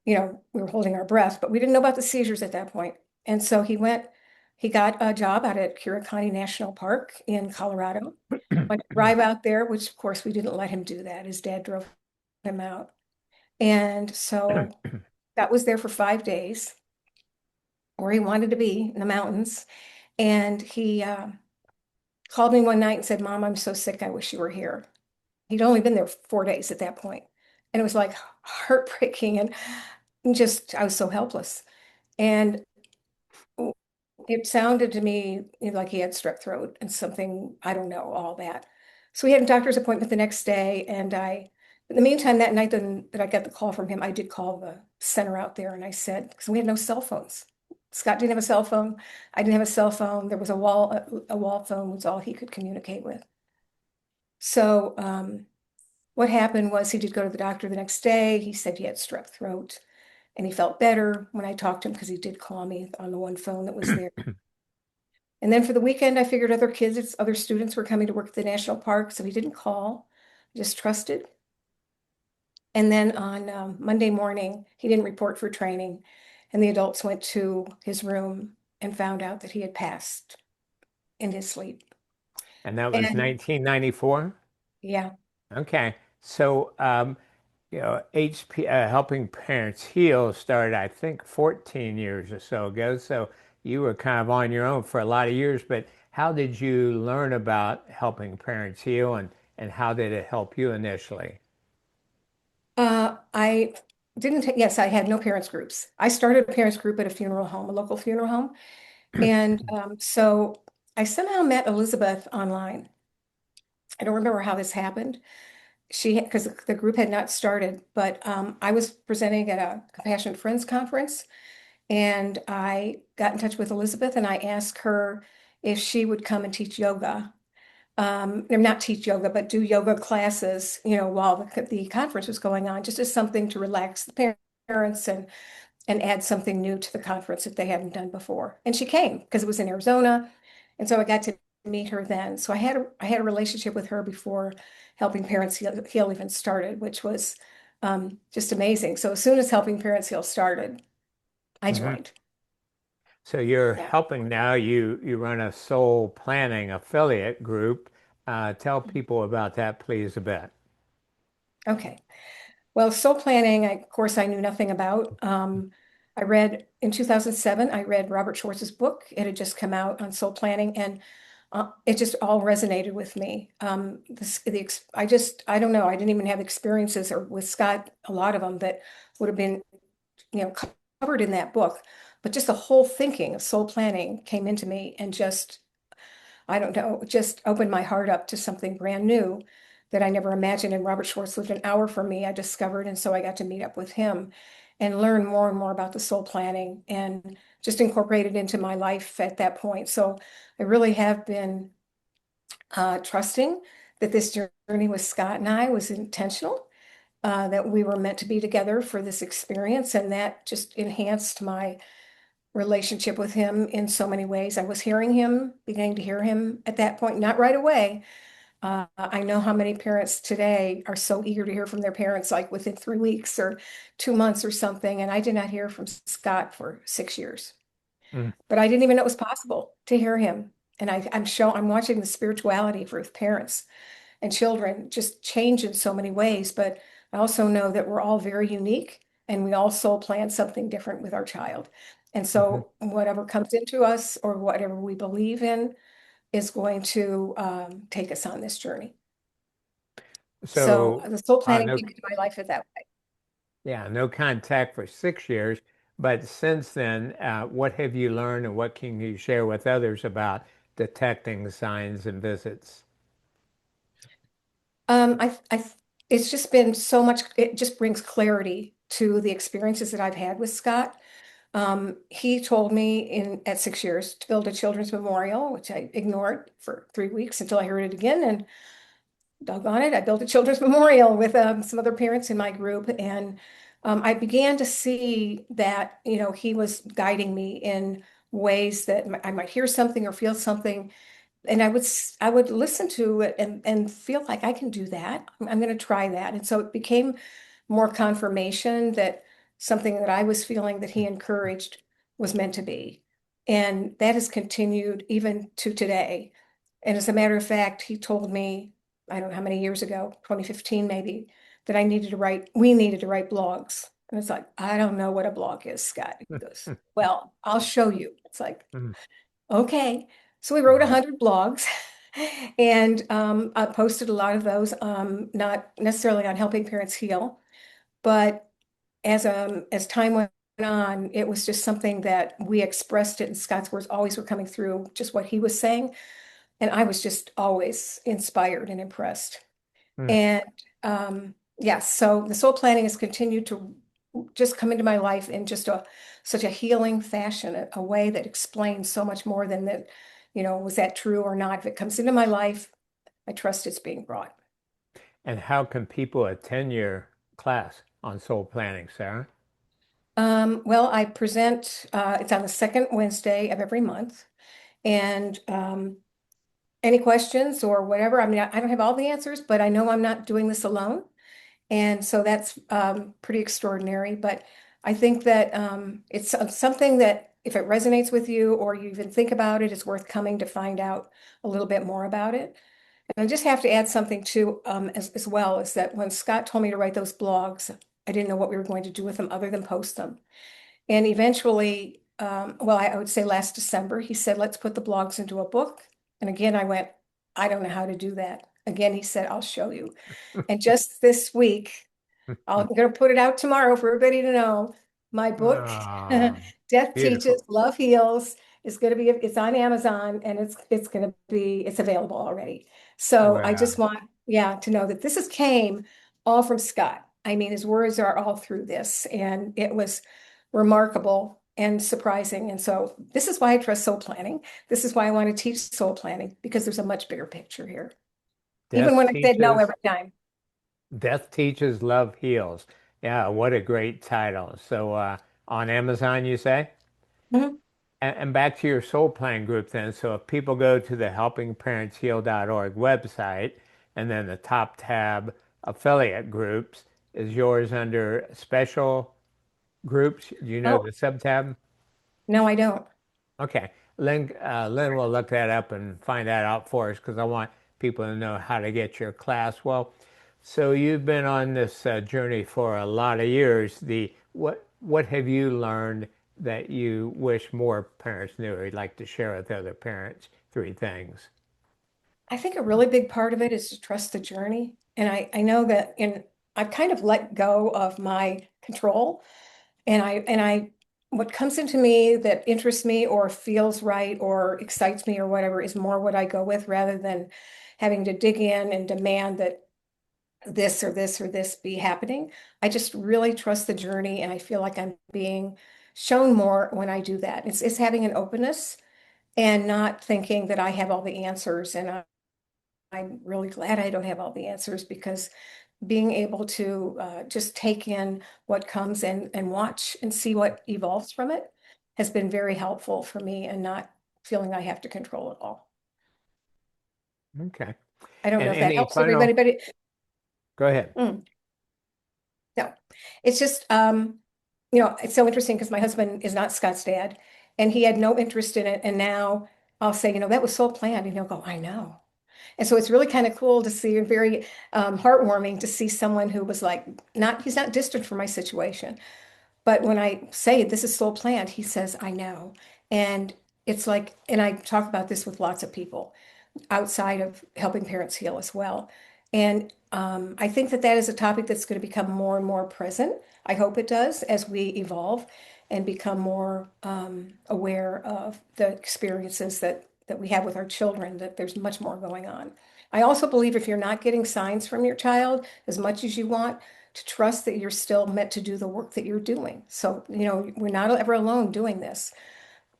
We were holding our breath, but we didn't know about the seizures at that point. And so he got a job out at County National Park in Colorado. Went to drive out there, which of course we didn't let him do that. His dad drove him out. And so that was there for 5 days, where he wanted to be in the mountains. And he called me one night and said, "Mom, I'm so sick. I wish you were here." He'd only been there 4 days at that point. And it was like heartbreaking, and I was so helpless. And it sounded to me like he had strep throat and something, I don't know, all that. So we had a doctor's appointment the next day. And in the meantime, that night that I got the call from him, I did call the center out there, and I said, because we had no cell phones. Scott didn't have a cell phone. I didn't have a cell phone. There was a wall phone was all he could communicate with. So what happened was he did go to the doctor the next day. He said he had strep throat, and he felt better when I talked to him, because he did call me on the one phone that was there. And then for the weekend, I figured other students were coming to work at the national park, so he didn't call, just trusted. And then on Monday morning, he didn't report for training, and the adults went to his room and found out that he had passed in his sleep. And that was And 1994? yeah, Okay. So, HP, Helping Parents Heal started, I think, 14 years or so ago. So you were kind of on your own for a lot of years, but how did you learn about Helping Parents Heal, and how did it help you initially? I didn't, yes, I had no parents groups. I started a parents group at a funeral home, a local funeral home. And so I somehow met Elizabeth online. I don't remember how this happened. Because the group had not started, but I was presenting at a Compassionate Friends conference, and I got in touch with Elizabeth, and I asked her if she would come and teach yoga. Or not teach yoga, but do yoga classes, while the conference was going on, just as something to relax the parents and add something new to the conference that they hadn't done before. And she came because it was in Arizona. And so I got to meet her then. So I had a relationship with her before Helping Parents Heal even started, which was just amazing. So as soon as Helping Parents Heal started, I Mhm. joined. So you're Yeah. helping now. You run a soul planning affiliate group. Tell people about that, please, a bit. Okay. Well, soul planning, of course, I knew nothing about. I read in 2007, I read Robert Schwartz's book. It had just come out on soul planning, and it just all resonated with me. I don't know, I didn't even have experiences or with Scott, a lot of them that would have been, covered in that book. But just the whole thinking of soul planning came into me, and just I don't know, just opened my heart up to something brand new that I never imagined. And Robert Schwartz lived an hour from me, I discovered. And so I got to meet up with him and learn more and more about the soul planning and just incorporate it into my life at that point. So I really have been trusting that this journey with Scott and I was intentional, that we were meant to be together for this experience. And that just enhanced my relationship with him in so many ways. I was hearing him, beginning to hear him at that point, not right away. I know how many parents today are so eager to hear from their parents, like within 3 weeks or 2 months or something. And I did not hear from Scott for 6 years, Mm. but I didn't even know it was possible to hear him. And I'm watching the spirituality for parents and children just change in so many ways. But I also know that we're all very unique and we all soul plan something different with our child. And Mhm. so whatever comes into us or whatever we believe in is going to take us on this journey. So So, the soul planning no, came into my life in that way. yeah, no contact for 6 years. But since then, what have you learned and what can you share with others about detecting signs and visits? I it's just been so much, it just brings clarity to the experiences that I've had with Scott. He told me at 6 years to build a children's memorial, which I ignored for 3 weeks until I heard it again. And doggone it, I built a children's memorial with some other parents in my group. And I began to see that, he was guiding me in ways that I might hear something or feel something, and I would listen to it and feel like I can do that. I'm going to try that. And so it became more confirmation that something that I was feeling that he encouraged was meant to be. And that has continued even to today. And as a matter of fact, he told me, I don't know how many years ago, 2015 maybe, that we needed to write blogs. And it's like, I don't know what a blog is, Scott. He goes, well, I'll show you. It's like, Mhm. okay. So we wrote Wow. 100 blogs and I posted a lot of those, not necessarily on helping parents heal, but as time went on, it was just something that we expressed it, and Scott's words always were coming through, just what he was saying. And I was just always inspired and impressed. Mm. And yes, so the soul planning has continued to just come into my life in just such a healing fashion, a way that explains so much more than that, was that true or not? If it comes into my life, I trust it's being brought. And how can people attend your class on soul planning, Sarah? Well, I present, it's on the second Wednesday of every month. And any questions or whatever, I mean, I don't have all the answers, but I know I'm not doing this alone. And so that's pretty extraordinary. But I think that it's something that if it resonates with you or you even think about it, it's worth coming to find out a little bit more about it. And I just have to add something too, as well, is that when Scott told me to write those blogs, I didn't know what we were going to do with them other than post them. And eventually, well, I would say last December, he said, let's put the blogs into a book. And again, I went, I don't know how to do that. Again, he said, I'll show you. And just this week, I'm going to put it out tomorrow for everybody to know. My book, Ah, Death Teaches, beautiful. Love Heals, is going to be, it's on Amazon and it's available already. So I just Well, want, yeah, to know that came all from Scott. I mean, his words are all through this, and it was remarkable and surprising. And so this is why I trust soul planning. This is why I want to teach soul planning, because there's a much bigger picture here. Even death when I said no teaches, every time. death teaches, love heals. Yeah, what a great title. So, on Amazon, you say? Mhm. And back to your soul plan group then. So if people go to the helpingparentsheal.org website and then the top tab, affiliate groups, is yours under special groups? Do you know Oh, the sub-tab? no, I don't. Okay. Lynn will look that up and find that out for us because I want people to know how to get your class. Well, so you've been on this journey for a lot of years. What have you learned that you wish more parents knew or you'd like to share with other parents? Three things. I think a really big part of it is to trust the journey. And I know I've kind of let go of my control, and I what comes into me that interests me or feels right or excites me or whatever is more what I go with rather than having to dig in and demand that this or this or this be happening. I just really trust the journey and I feel like I'm being shown more when I do that. It's having an openness and not thinking that I have all the answers. And I'm really glad I don't have all the answers because being able to just take in what comes and watch and see what evolves from it has been very helpful for me and not feeling I have to control it all. Okay. I don't know And if that any helps everybody, final, but go ahead. mm, no, it's just, it's so interesting because my husband is not Scott's dad and he had no interest in it. And now I'll say, that was so planned. And he'll go, I know. And so it's really kind of cool to see and very heartwarming to see someone who was like, he's not distant from my situation. But when I say this is so planned, he says, I know. And it's like, and I talk about this with lots of people outside of helping parents heal as well. And I think that that is a topic that's going to become more and more present. I hope it does as we evolve and become more aware of the experiences that we have with our children, that there's much more going on. I also believe if you're not getting signs from your child as much as you want, to trust that you're still meant to do the work that you're doing. So, we're not ever alone doing this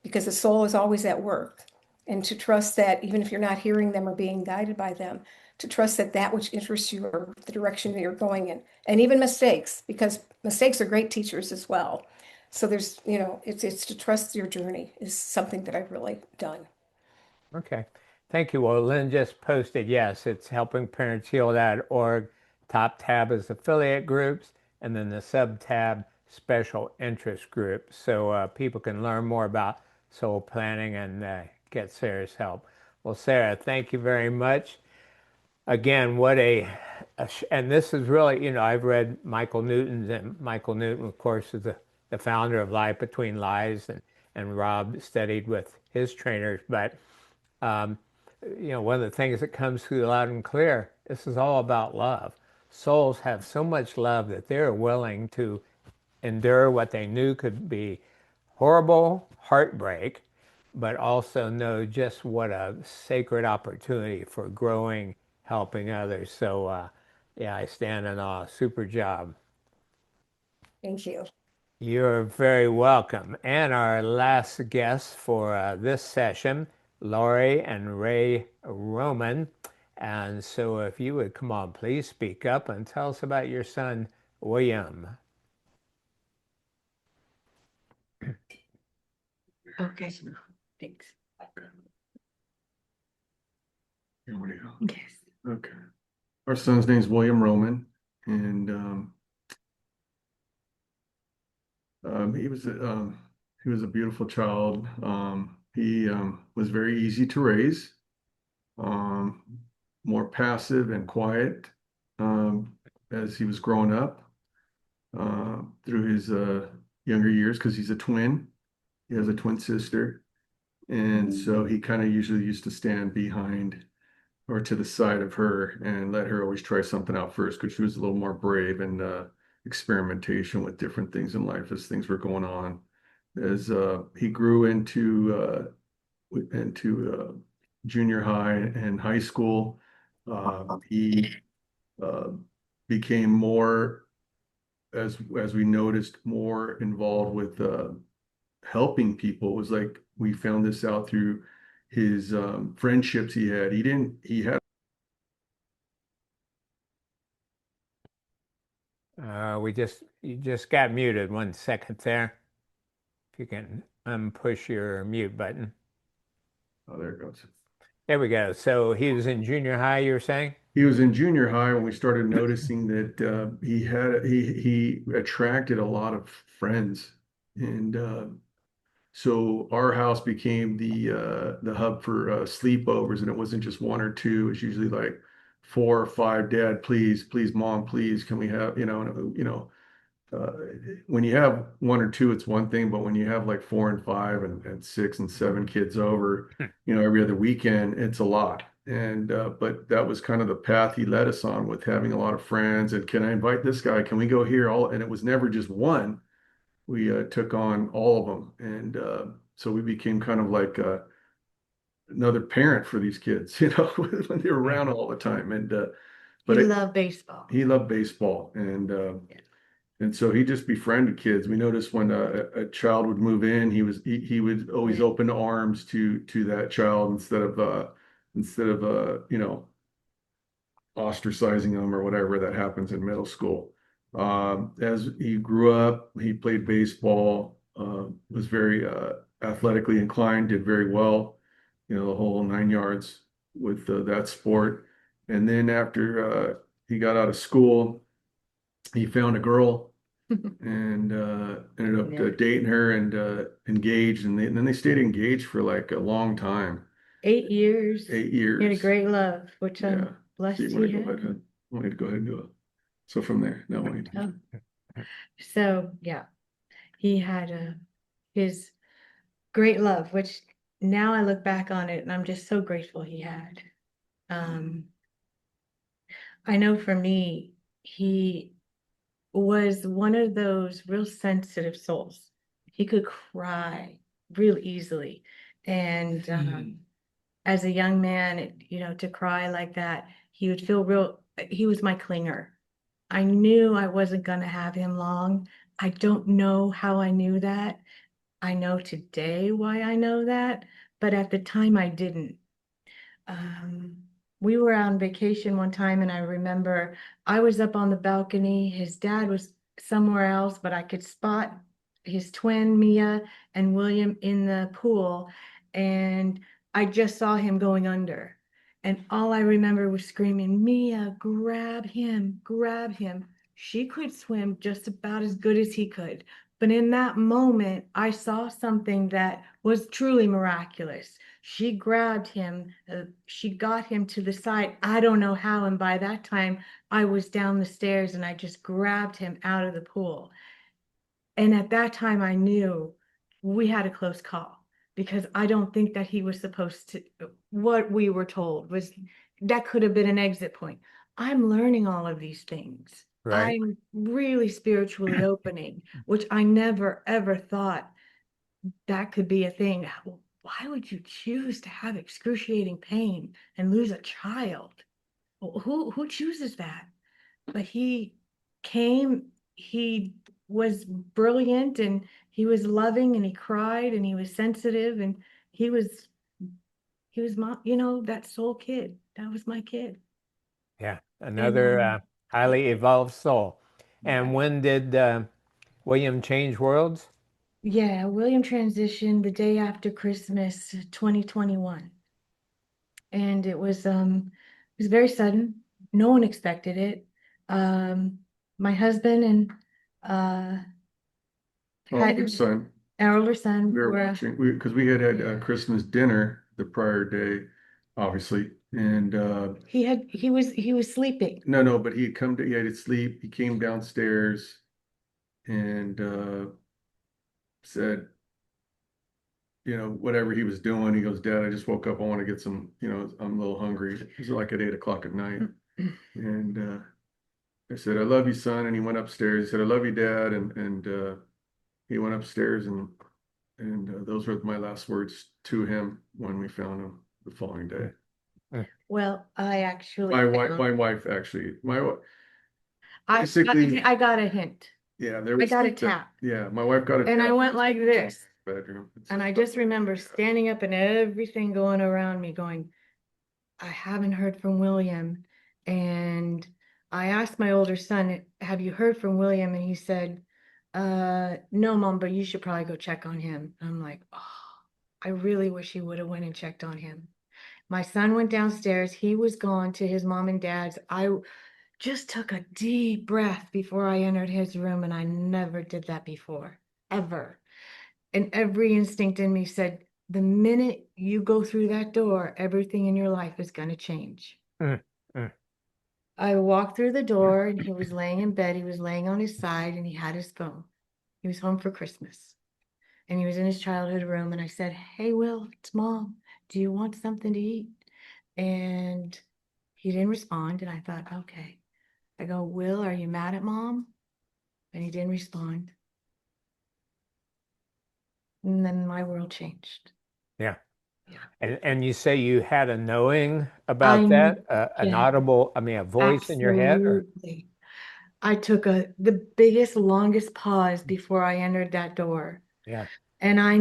because the soul is always at work. And to trust that even if you're not hearing them or being guided by them, to trust that that which interests you or the direction that you're going in, and even mistakes, because mistakes are great teachers as well. So there's, it's to trust your journey is something that I've really done. Okay. Thank you. Well, Lynn just posted, yes, it's helpingparentsheal.org. Top tab is affiliate groups, and then the sub tab special interest groups. So people can learn more about soul planning and get Sarah's help. Well, Sarah, thank you very much. Again, and this is really, I've read Michael Newton's, and Michael Newton, of course, is the founder of Life Between Lies, and Rob studied with his trainers. But um, one of the things that comes through loud and clear, this is all about love. Souls have so much love that they're willing to endure what they knew could be horrible heartbreak, but also know just what a sacred opportunity for growing, helping others. So, yeah, I stand in awe. Super job. Thank you. You're very welcome. And our last guests for this session, Laurie and Ray Roman. And so if you would come on, please speak up and tell us about your son, William. Okay, thanks. Here we go. Yes. Okay. Our son's name is William Roman, and he was a beautiful child. He was very easy to raise, um, more passive and quiet as he was growing up through his younger years because he's a twin. He has a twin sister, and so he kind of usually used to stand behind or to the side of her and let her always try something out first because she was a little more brave and experimentation with different things in life as things were going on. As he grew into junior high and high school, he uh, became more, as we noticed, more involved with helping people. It was like we found this out through his friendships he had. He had You just got muted 1 second there. If you can push your mute button. Oh, there it goes. There we go. So he was in junior high, you were saying? He was in junior high when we started noticing that he attracted a lot of friends, and so our house became the hub for sleepovers, and it wasn't just one or two. It was usually like 4 or 5. Dad, please, please, Mom, please, can we have uh, when you have one or two, it's one thing, but when you have like 4 and 5 and 6 and 7 kids over, every other weekend, it's a lot. And but that was kind of the path he led us on with having a lot of friends. And can I invite this guy? Can we go here? And it was never just one. we took on all of them, and so we became kind of like another parent for these kids, when they were around all the time. And He but loved baseball. he loved baseball, and Yeah. and so he just befriended kids. We noticed when a child would move in, he would always Yeah. open arms to that child instead of ostracizing them or whatever that happens in middle school. As he grew up, he played baseball, was very athletically inclined, did very well, the whole 9 yards with that sport. And then after he got out of school, he found a girl and ended up Yeah. dating her and engaged. And then they stayed engaged for like a long time, 8 years. 8 years. He had a great love, which Yeah. I'm So blessed you want he to go had. ahead? Want me to go ahead and do it? So from there, no, wait. Oh. So yeah, he had his great love, which now I look back on it and I'm just so grateful he had. I know for me, he was one of those real sensitive souls. He could cry real easily. And as a young man, to cry like that, he would feel he was my clinger. I knew I wasn't going to have him long. I don't know how I knew that. I know today why I know that, but at the time I didn't. Um, we were on vacation one time, and I remember I was up on the balcony. His dad was somewhere else, but I could spot his twin, Mia, and William in the pool. And I just saw him going under. And all I remember was screaming, Mia, grab him, grab him. She could swim just about as good as he could. But in that moment, I saw something that was truly miraculous. She grabbed him, she got him to the side. I don't know how. And by that time, I was down the stairs and I just grabbed him out of the pool. And at that time, I knew we had a close call because I don't think that he was supposed to. What we were told was that could have been an exit point. I'm learning all of these things. Right. I'm really spiritually opening, which I never ever thought that could be a thing. Why would you choose to have excruciating pain and lose a child? Who chooses that? But he came, he was brilliant and he was loving and he cried and he was sensitive and he was my, that soul kid. That was my kid. Yeah. And Another highly evolved soul. And when did William change worlds? yeah, William transitioned the day after Christmas 2021. And it was very sudden. No one expected it. My husband and Older son, our older son we were were watching because we had Christmas dinner the prior day, obviously, and he was sleeping. no, but he had to sleep. He came downstairs and said, whatever he was doing, he goes, Dad, I just woke up. I want to get some, I'm a little hungry. It was like at 8 o'clock at night. And I said, I love you, son. And he went upstairs. He said, I love you, Dad. And he went upstairs and those were my last words to him when we found him the following day. Well, I actually My wife actually, I basically, I got a hint. yeah, there I was got a like that. tap. Yeah, my wife got a And I tap went like this. bedroom. And I just remember standing up and everything going around me going, I haven't heard from William. And I asked my older son, have you heard from William? And he said, no, Mom, but you should probably go check on him. I'm like, oh, I really wish he would have went and checked on him. My son went downstairs. He was gone to his mom and dad's. I just took a deep breath before I entered his room, and I never did that before, ever. And every instinct in me said, the minute you go through that door, everything in your life is going to change. Mm, mm. I walked through the door and he was laying in bed. He was laying on his side and he had his phone. He was home for Christmas and he was in his childhood room. And I said, hey, Will, it's Mom. Do you want something to eat? And he didn't respond. And I thought, okay. I go, Will, are you mad at Mom? And he didn't respond. And then my world changed. Yeah. Yeah. And you say you had a knowing I, about that, an yeah, audible, I mean, a voice in your head, or absolutely. I took the biggest, longest pause before I entered that door. yeah, And I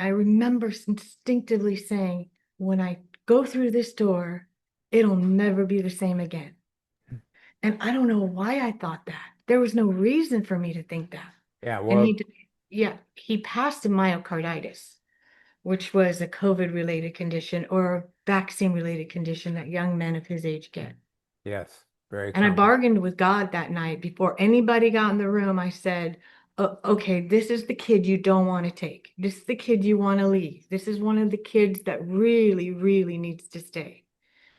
remember instinctively saying, when I go through this door, it'll never be the same again. And I don't know why I thought that. There was no reason for me to think that. yeah. And Well, yeah, he passed a myocarditis, which was a COVID related condition or a vaccine related condition that young men of his age get. yes, very And I common. bargained with God that night before anybody got in the room. I said, okay, this is the kid you don't want to take. This is the kid you want to leave. This is one of the kids that really, really needs to stay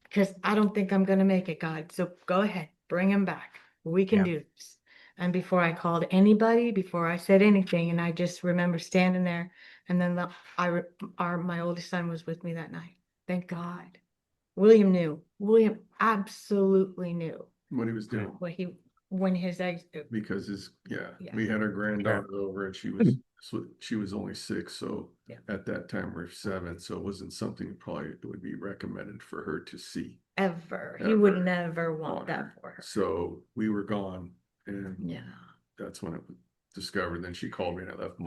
because I don't think I'm going to make it, God. So go ahead, bring him back. We can Yeah. do this. And before I called anybody, before I said anything, and I just remember standing there, and then my oldest son was with me that night. Thank God. William knew. William absolutely knew What he was doing. what he when his eggs. Because Yeah. we had our Sure. granddaughter over and she was only 6. So Yeah. at that time we're 7. So it wasn't something probably that would be recommended for her to see. Ever. He would never on want that her. for her. So we were gone and Yeah. that's when it was discovered. Then she called me and I left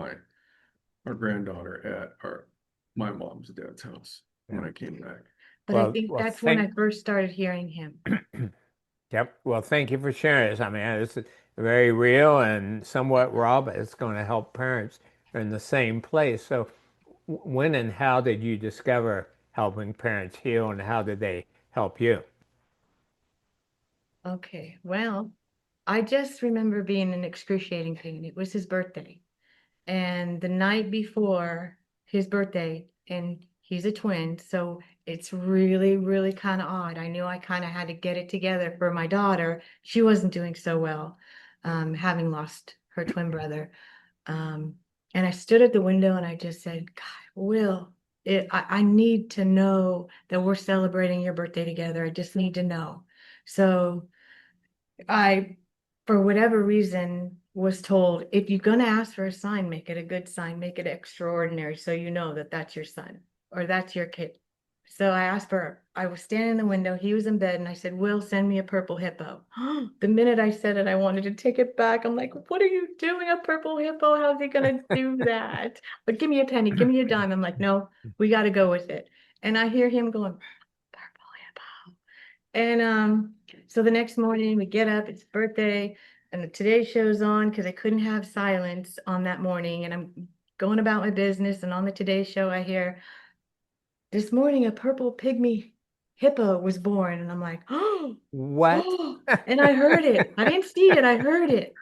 our granddaughter at my mom's dad's house when I came back. But I Well, think well, that's when I first started hearing him. yep. Well, thank you for sharing this. I mean, it's very real and somewhat raw, but it's going to help parents who are in the same place. So, when and how did you discover helping parents heal, and how did they help you? Okay. Well, I just remember being in excruciating pain. It was his birthday. And the night before his birthday, and he's a twin, so it's really, really kind of odd. I knew I kind of had to get it together for my daughter. She wasn't doing so well, having lost her twin brother. Um, and I stood at the window and I just said, God, Will, I need to know that we're celebrating your birthday together. I just need to know. So I, for whatever reason, was told if you're going to ask for a sign, make it a good sign, make it extraordinary so you know that that's your son or that's your kid. So I asked for, I was standing in the window, he was in bed, and I said, Will, send me a purple hippo. The minute I said it, I wanted to take it back. I'm like, what are you doing, a purple hippo? How's he going to do that? But give me a penny, give me a dime. I'm like, no, we got to go with it. And I hear him going, purple hippo. And so the next morning we get up, it's birthday, and the Today Show's on because I couldn't have silence on that morning. And I'm going about my business, and on the Today Show, I hear this morning a purple pygmy hippo was born. And I'm like, oh, What? oh, and I heard it. I didn't see it, I heard it.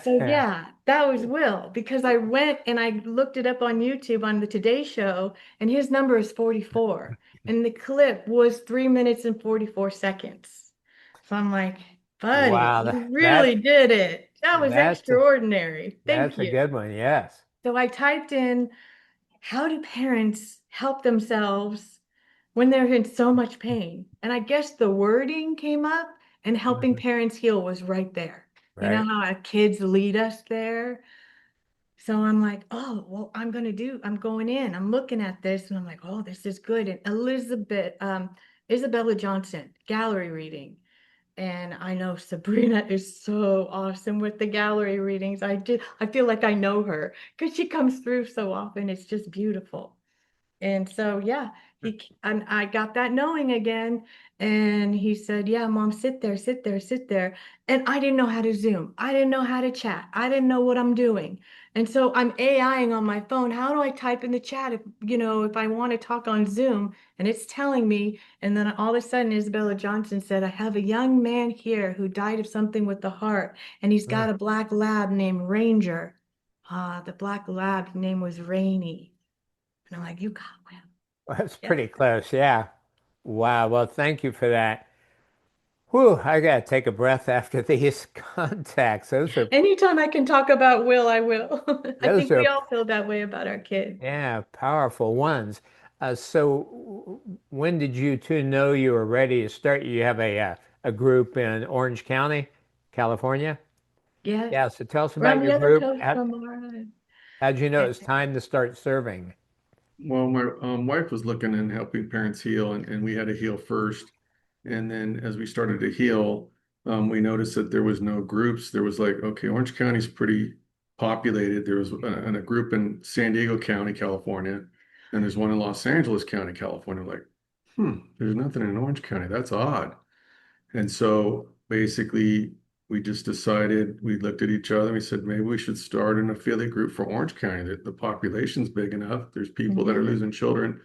So yeah, that was Will because I went and I looked it up on YouTube on the Today Show, and his number is 44, and the clip was 3 minutes and 44 seconds. So I'm like, buddy, Wow, you really did it. That was that's extraordinary. Thank that's a you. good one. Yes. So I typed in, how do parents help themselves when they're in so much pain? And I guess the wording came up, and helping Mhm. parents heal was right there. You know Right. how our kids lead us there? So I'm like, oh, well, I'm going in, I'm looking at this, and I'm like, oh, this is good. And Isabella Johnson, gallery reading. And I know Sabrina is so awesome with the gallery readings. I feel like I know her because she comes through so often. It's just beautiful. And so, yeah, and I got that knowing again. And he said, yeah, mom, sit there, sit there, sit there. And I didn't know how to Zoom. I didn't know how to chat. I didn't know what I'm doing. And so I'm AIing on my phone. How do I type in the chat if I want to talk on Zoom? And it's telling me. And then all of a sudden, Isabella Johnson said, I have a young man here who died of something with the heart. And he's got a black lab named Ranger. The black lab name was Rainy. And I'm like, you got him. That's Yeah. pretty close. Yeah. Wow. Well, thank you for that. Whew, I gotta take a breath after these contacts. Anytime I can talk about Will, I will. I Those think we are all feel that way about our kids. yeah, powerful ones. So when did you two know you were ready to start? You have a group in Orange County, California? Yes. Yeah, so tell us We're on about the your other group. coast from our How'd you know And it's time to start serving? Well, my wife was looking and helping parents heal, and we had to heal first. And then as we started to heal, we noticed that there was no groups. There was like, okay, Orange County's pretty populated. There was a group in San Diego County, California, and there's one in Los Angeles County, California. Like, there's nothing in Orange County. That's odd. And so basically, we just decided, we looked at each other and we said, maybe we should start an affiliate group for Orange County. That the population's big enough. There's people that are Mhm. losing children.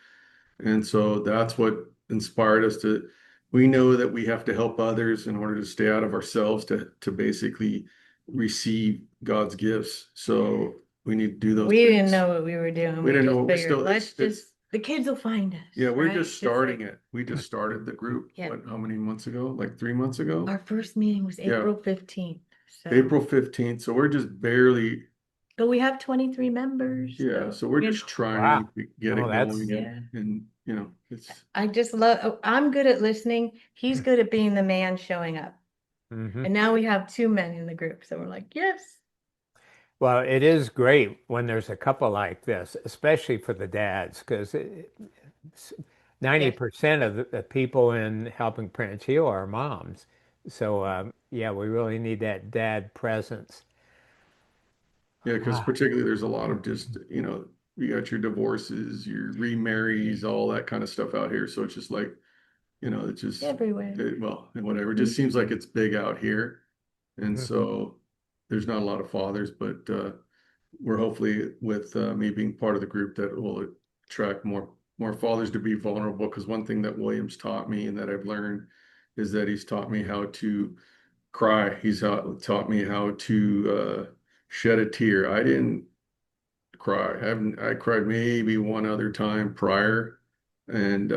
And so that's what inspired us to, we know that we have to help others in order to stay out of ourselves to basically receive God's gifts. So we need to do those We didn't things. know what we were doing. We We didn't know just what we figured, still, let's it's, just, the kids will find yeah, us, we're right? just Just starting like, it. We just started the group, yeah. what, how many months ago? Like 3 months ago? Our first meeting was Yeah, April 15th. So, April 15th. So we're just barely, but we have 23 members. yeah, So, so we're you just know, Wow. trying to get Oh, it that's going yeah. and it's, I just love, I'm good at listening. He's good at being the man showing up. hmm. And now we have two men in the group. So we're like, yes. Well, it is great when there's a couple like this, especially for the dads, because Yes. 90% of the people in helping parents heal are moms. So, yeah, we really need that dad presence. yeah, because Ah, particularly there's a lot of just, you got your divorces, your remarries, all that kind of stuff out here. So it's just like, it's just, Everywhere. well, and whatever. It just seems like it's big out here. And mhm. so there's not a lot of fathers, but we're hopefully with me being part of the group that will attract more fathers to be vulnerable. Because one thing that Williams taught me and that I've learned is that he's taught me how to cry. He's taught me how to shed a tear. I didn't cry. I cried maybe one other time prior, and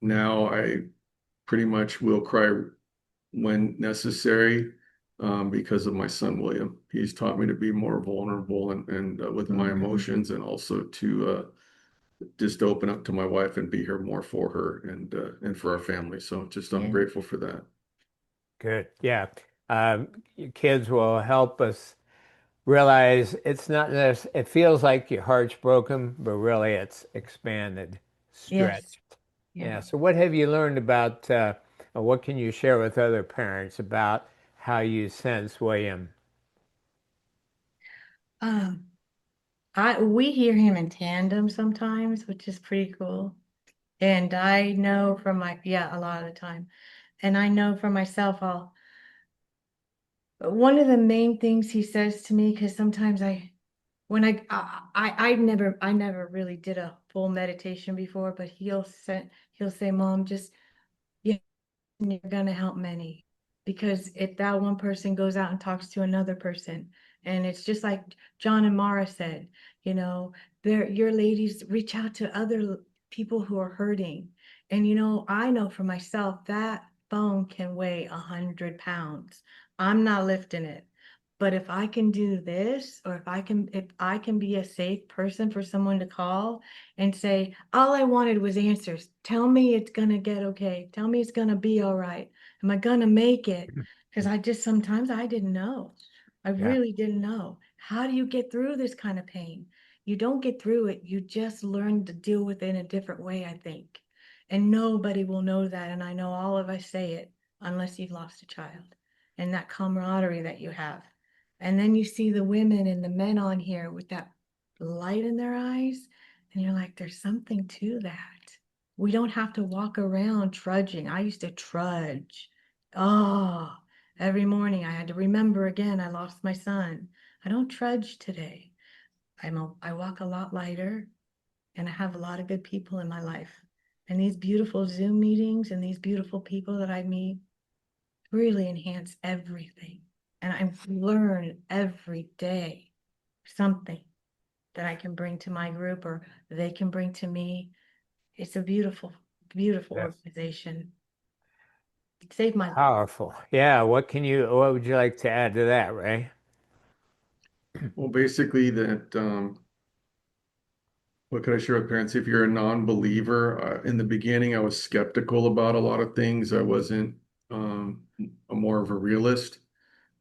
now I pretty much will cry when necessary because of my son William. He's taught me to be more vulnerable and with my Mhm. emotions, and also to just open up to my wife and be here more for her and for our family. So just I'm Yeah. grateful for that. Good. Yeah. Your kids will help us realize it's not this, it feels like your heart's broken, but really it's expanded, Yes. stretched. Yeah. Yeah. So, what have you learned about, or what can you share with other parents about how you sense William? Um, we hear him in tandem sometimes, which is pretty cool. And I know from my, yeah, a lot of the time. And I know for myself, one of the main things he says to me, because sometimes when I never really did a full meditation before, but he'll say, Mom, just, yeah, you're gonna help many. Because if that one person goes out and talks to another person, and it's just like John and Mara said, your ladies reach out to other people who are hurting. And I know for myself that phone can weigh 100 pounds. I'm not lifting it. But if I can do this, or if I can be a safe person for someone to call and say, all I wanted was answers. Tell me it's gonna get okay. Tell me it's gonna be all right. Am I gonna make it? Because sometimes I didn't know. I Yeah. really didn't know. How do you get through this kind of pain? You don't get through it. You just learn to deal with it in a different way, I think. And nobody will know that. And I know all of us say it unless you've lost a child, and that camaraderie that you have. And then you see the women and the men on here with that light in their eyes, and you're like, there's something to that. We don't have to walk around trudging. I used to trudge. Oh, every morning I had to remember again, I lost my son. I don't trudge today. I walk a lot lighter, and I have a lot of good people in my life. And these beautiful Zoom meetings and these beautiful people that I meet really enhance everything. And I learn every day something that I can bring to my group or they can bring to me. It's a beautiful, beautiful That's organization. It saved my life. powerful. Yeah. What would you like to add to that, Ray? Well, basically that what could I share with parents? If you're a non-believer, in the beginning, I was skeptical about a lot of things. I wasn't more of a realist,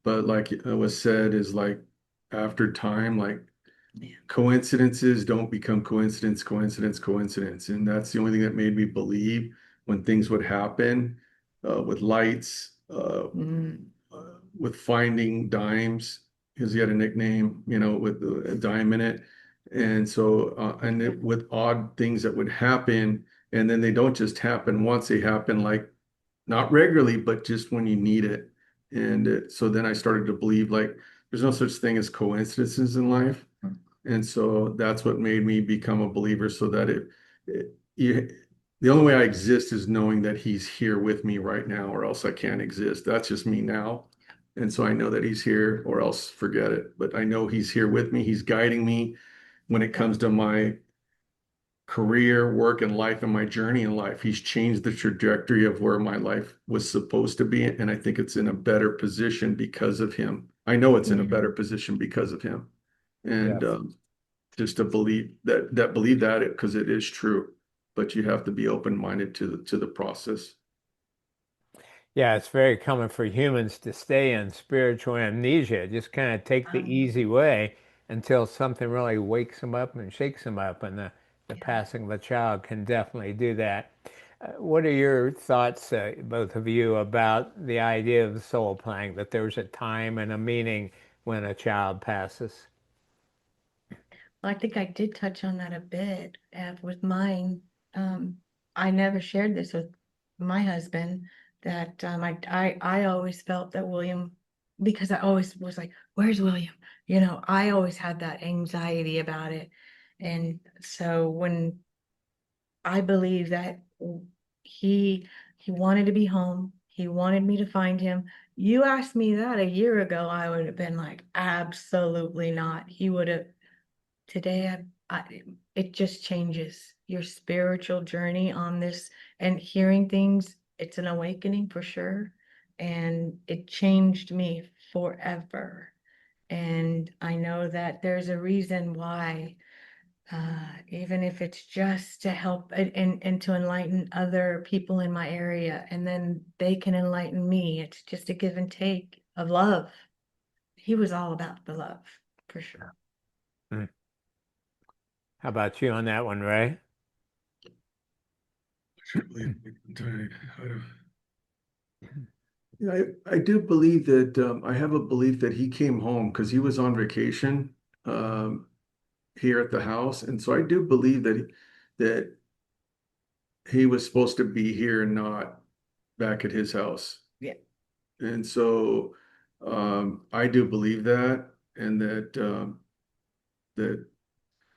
but like it was said, is like after time, like coincidences don't become coincidence. And that's the only thing that made me believe when things would happen, with lights, with finding dimes, because he had a nickname, with a dime in it. And so, with odd things that would happen, and then they don't just happen once, they happen like not regularly, but just when you need it. And so then I started to believe like there's no such thing as coincidences in life. And so that's what made me become a believer, so that the only way I exist is knowing that he's here with me right now, or else I can't exist. That's just me now. And so I know that he's here, or else forget it. But I know he's here with me. He's guiding me when it comes to my career, work, and life, and my journey in life. He's changed the trajectory of where my life was supposed to be. And I think it's in a better position because of him. I know it's in a better position because of him. And Yes. Just to believe that because it is true, but you have to be open-minded to the process. Yeah, it's very common for humans to stay in spiritual amnesia, just kind of take the easy way until something really wakes them up and shakes them up. And the passing of a child can definitely do that. What are your thoughts, both of you, about the idea of the soul playing, that there's a time and a meaning when a child passes? I think I did touch on that a bit with mine. I never shared this with my husband that I always felt that William, because I always was like, where's William? I always had that anxiety about it. And so when I believe that he he wanted to be home, he wanted me to find him. You asked me that a year ago, I would have been like, absolutely not. He would have today it just changes your spiritual journey on this and hearing things. It's an awakening for sure, and it changed me forever. And I know that there's a reason why, even if it's just to help and to enlighten other people in my area, and then they can enlighten me. It's just a give and take of love. He was all about the love for sure. Mm. How about you on that one, Ray? Yeah, I do believe that, I have a belief that he came home because he was on vacation, um, here at the house, and so I do believe that he was supposed to be here and not back at his house. Yeah. And so, I do believe that, and that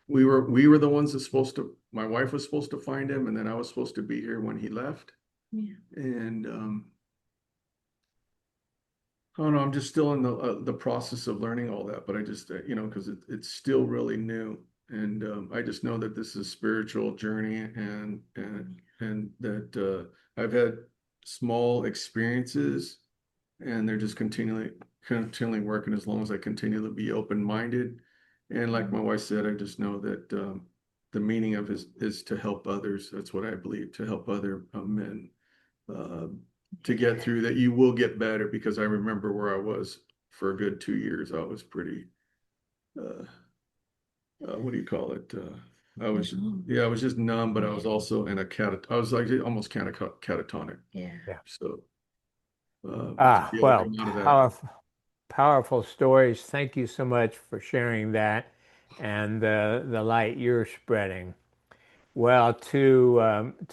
we were the ones that supposed to. My wife was supposed to find him, and then I was supposed to be here when he left. Yeah. And I don't know. I'm just still in the process of learning all that, but I just because it's still really new, and I just know that this is a spiritual journey, and that I've had small experiences, and they're just continually working as long as I continue to be open-minded. And like my wife said, I just know that the meaning of is to help others. That's what I believe, to help other men uh, to get through that. You will get better, because I remember where I was for a good 2 years. I was pretty, uh, what do you call it? I was just numb, but I was also in I was like almost kind of catatonic. Yeah. Yeah. So to Ah, be able to well, come out of that. powerful stories. Thank you so much for sharing that and the light you're spreading. Well, to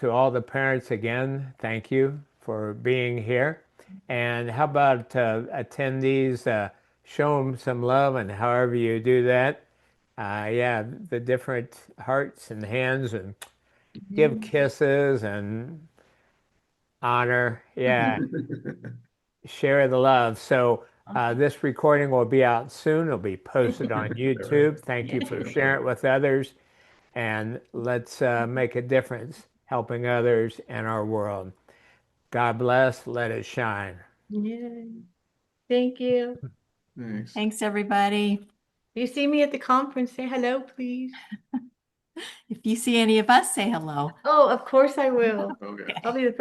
all the parents again, thank you for being here. And how about attendees? Show them some love, and however you do that, yeah, the different hearts and hands, and give kisses and honor. Yeah, share the love. So this recording will be out soon. It'll be posted on YouTube. Thank you for sharing it with others, and let's make a difference helping others in our world. God bless. Let it shine. Yeah. Thank you. Thanks. Thanks, everybody. If you see me at the conference, say hello, please. If you see any of us, say hello. Oh, of course I will. Okay. I'll be the first.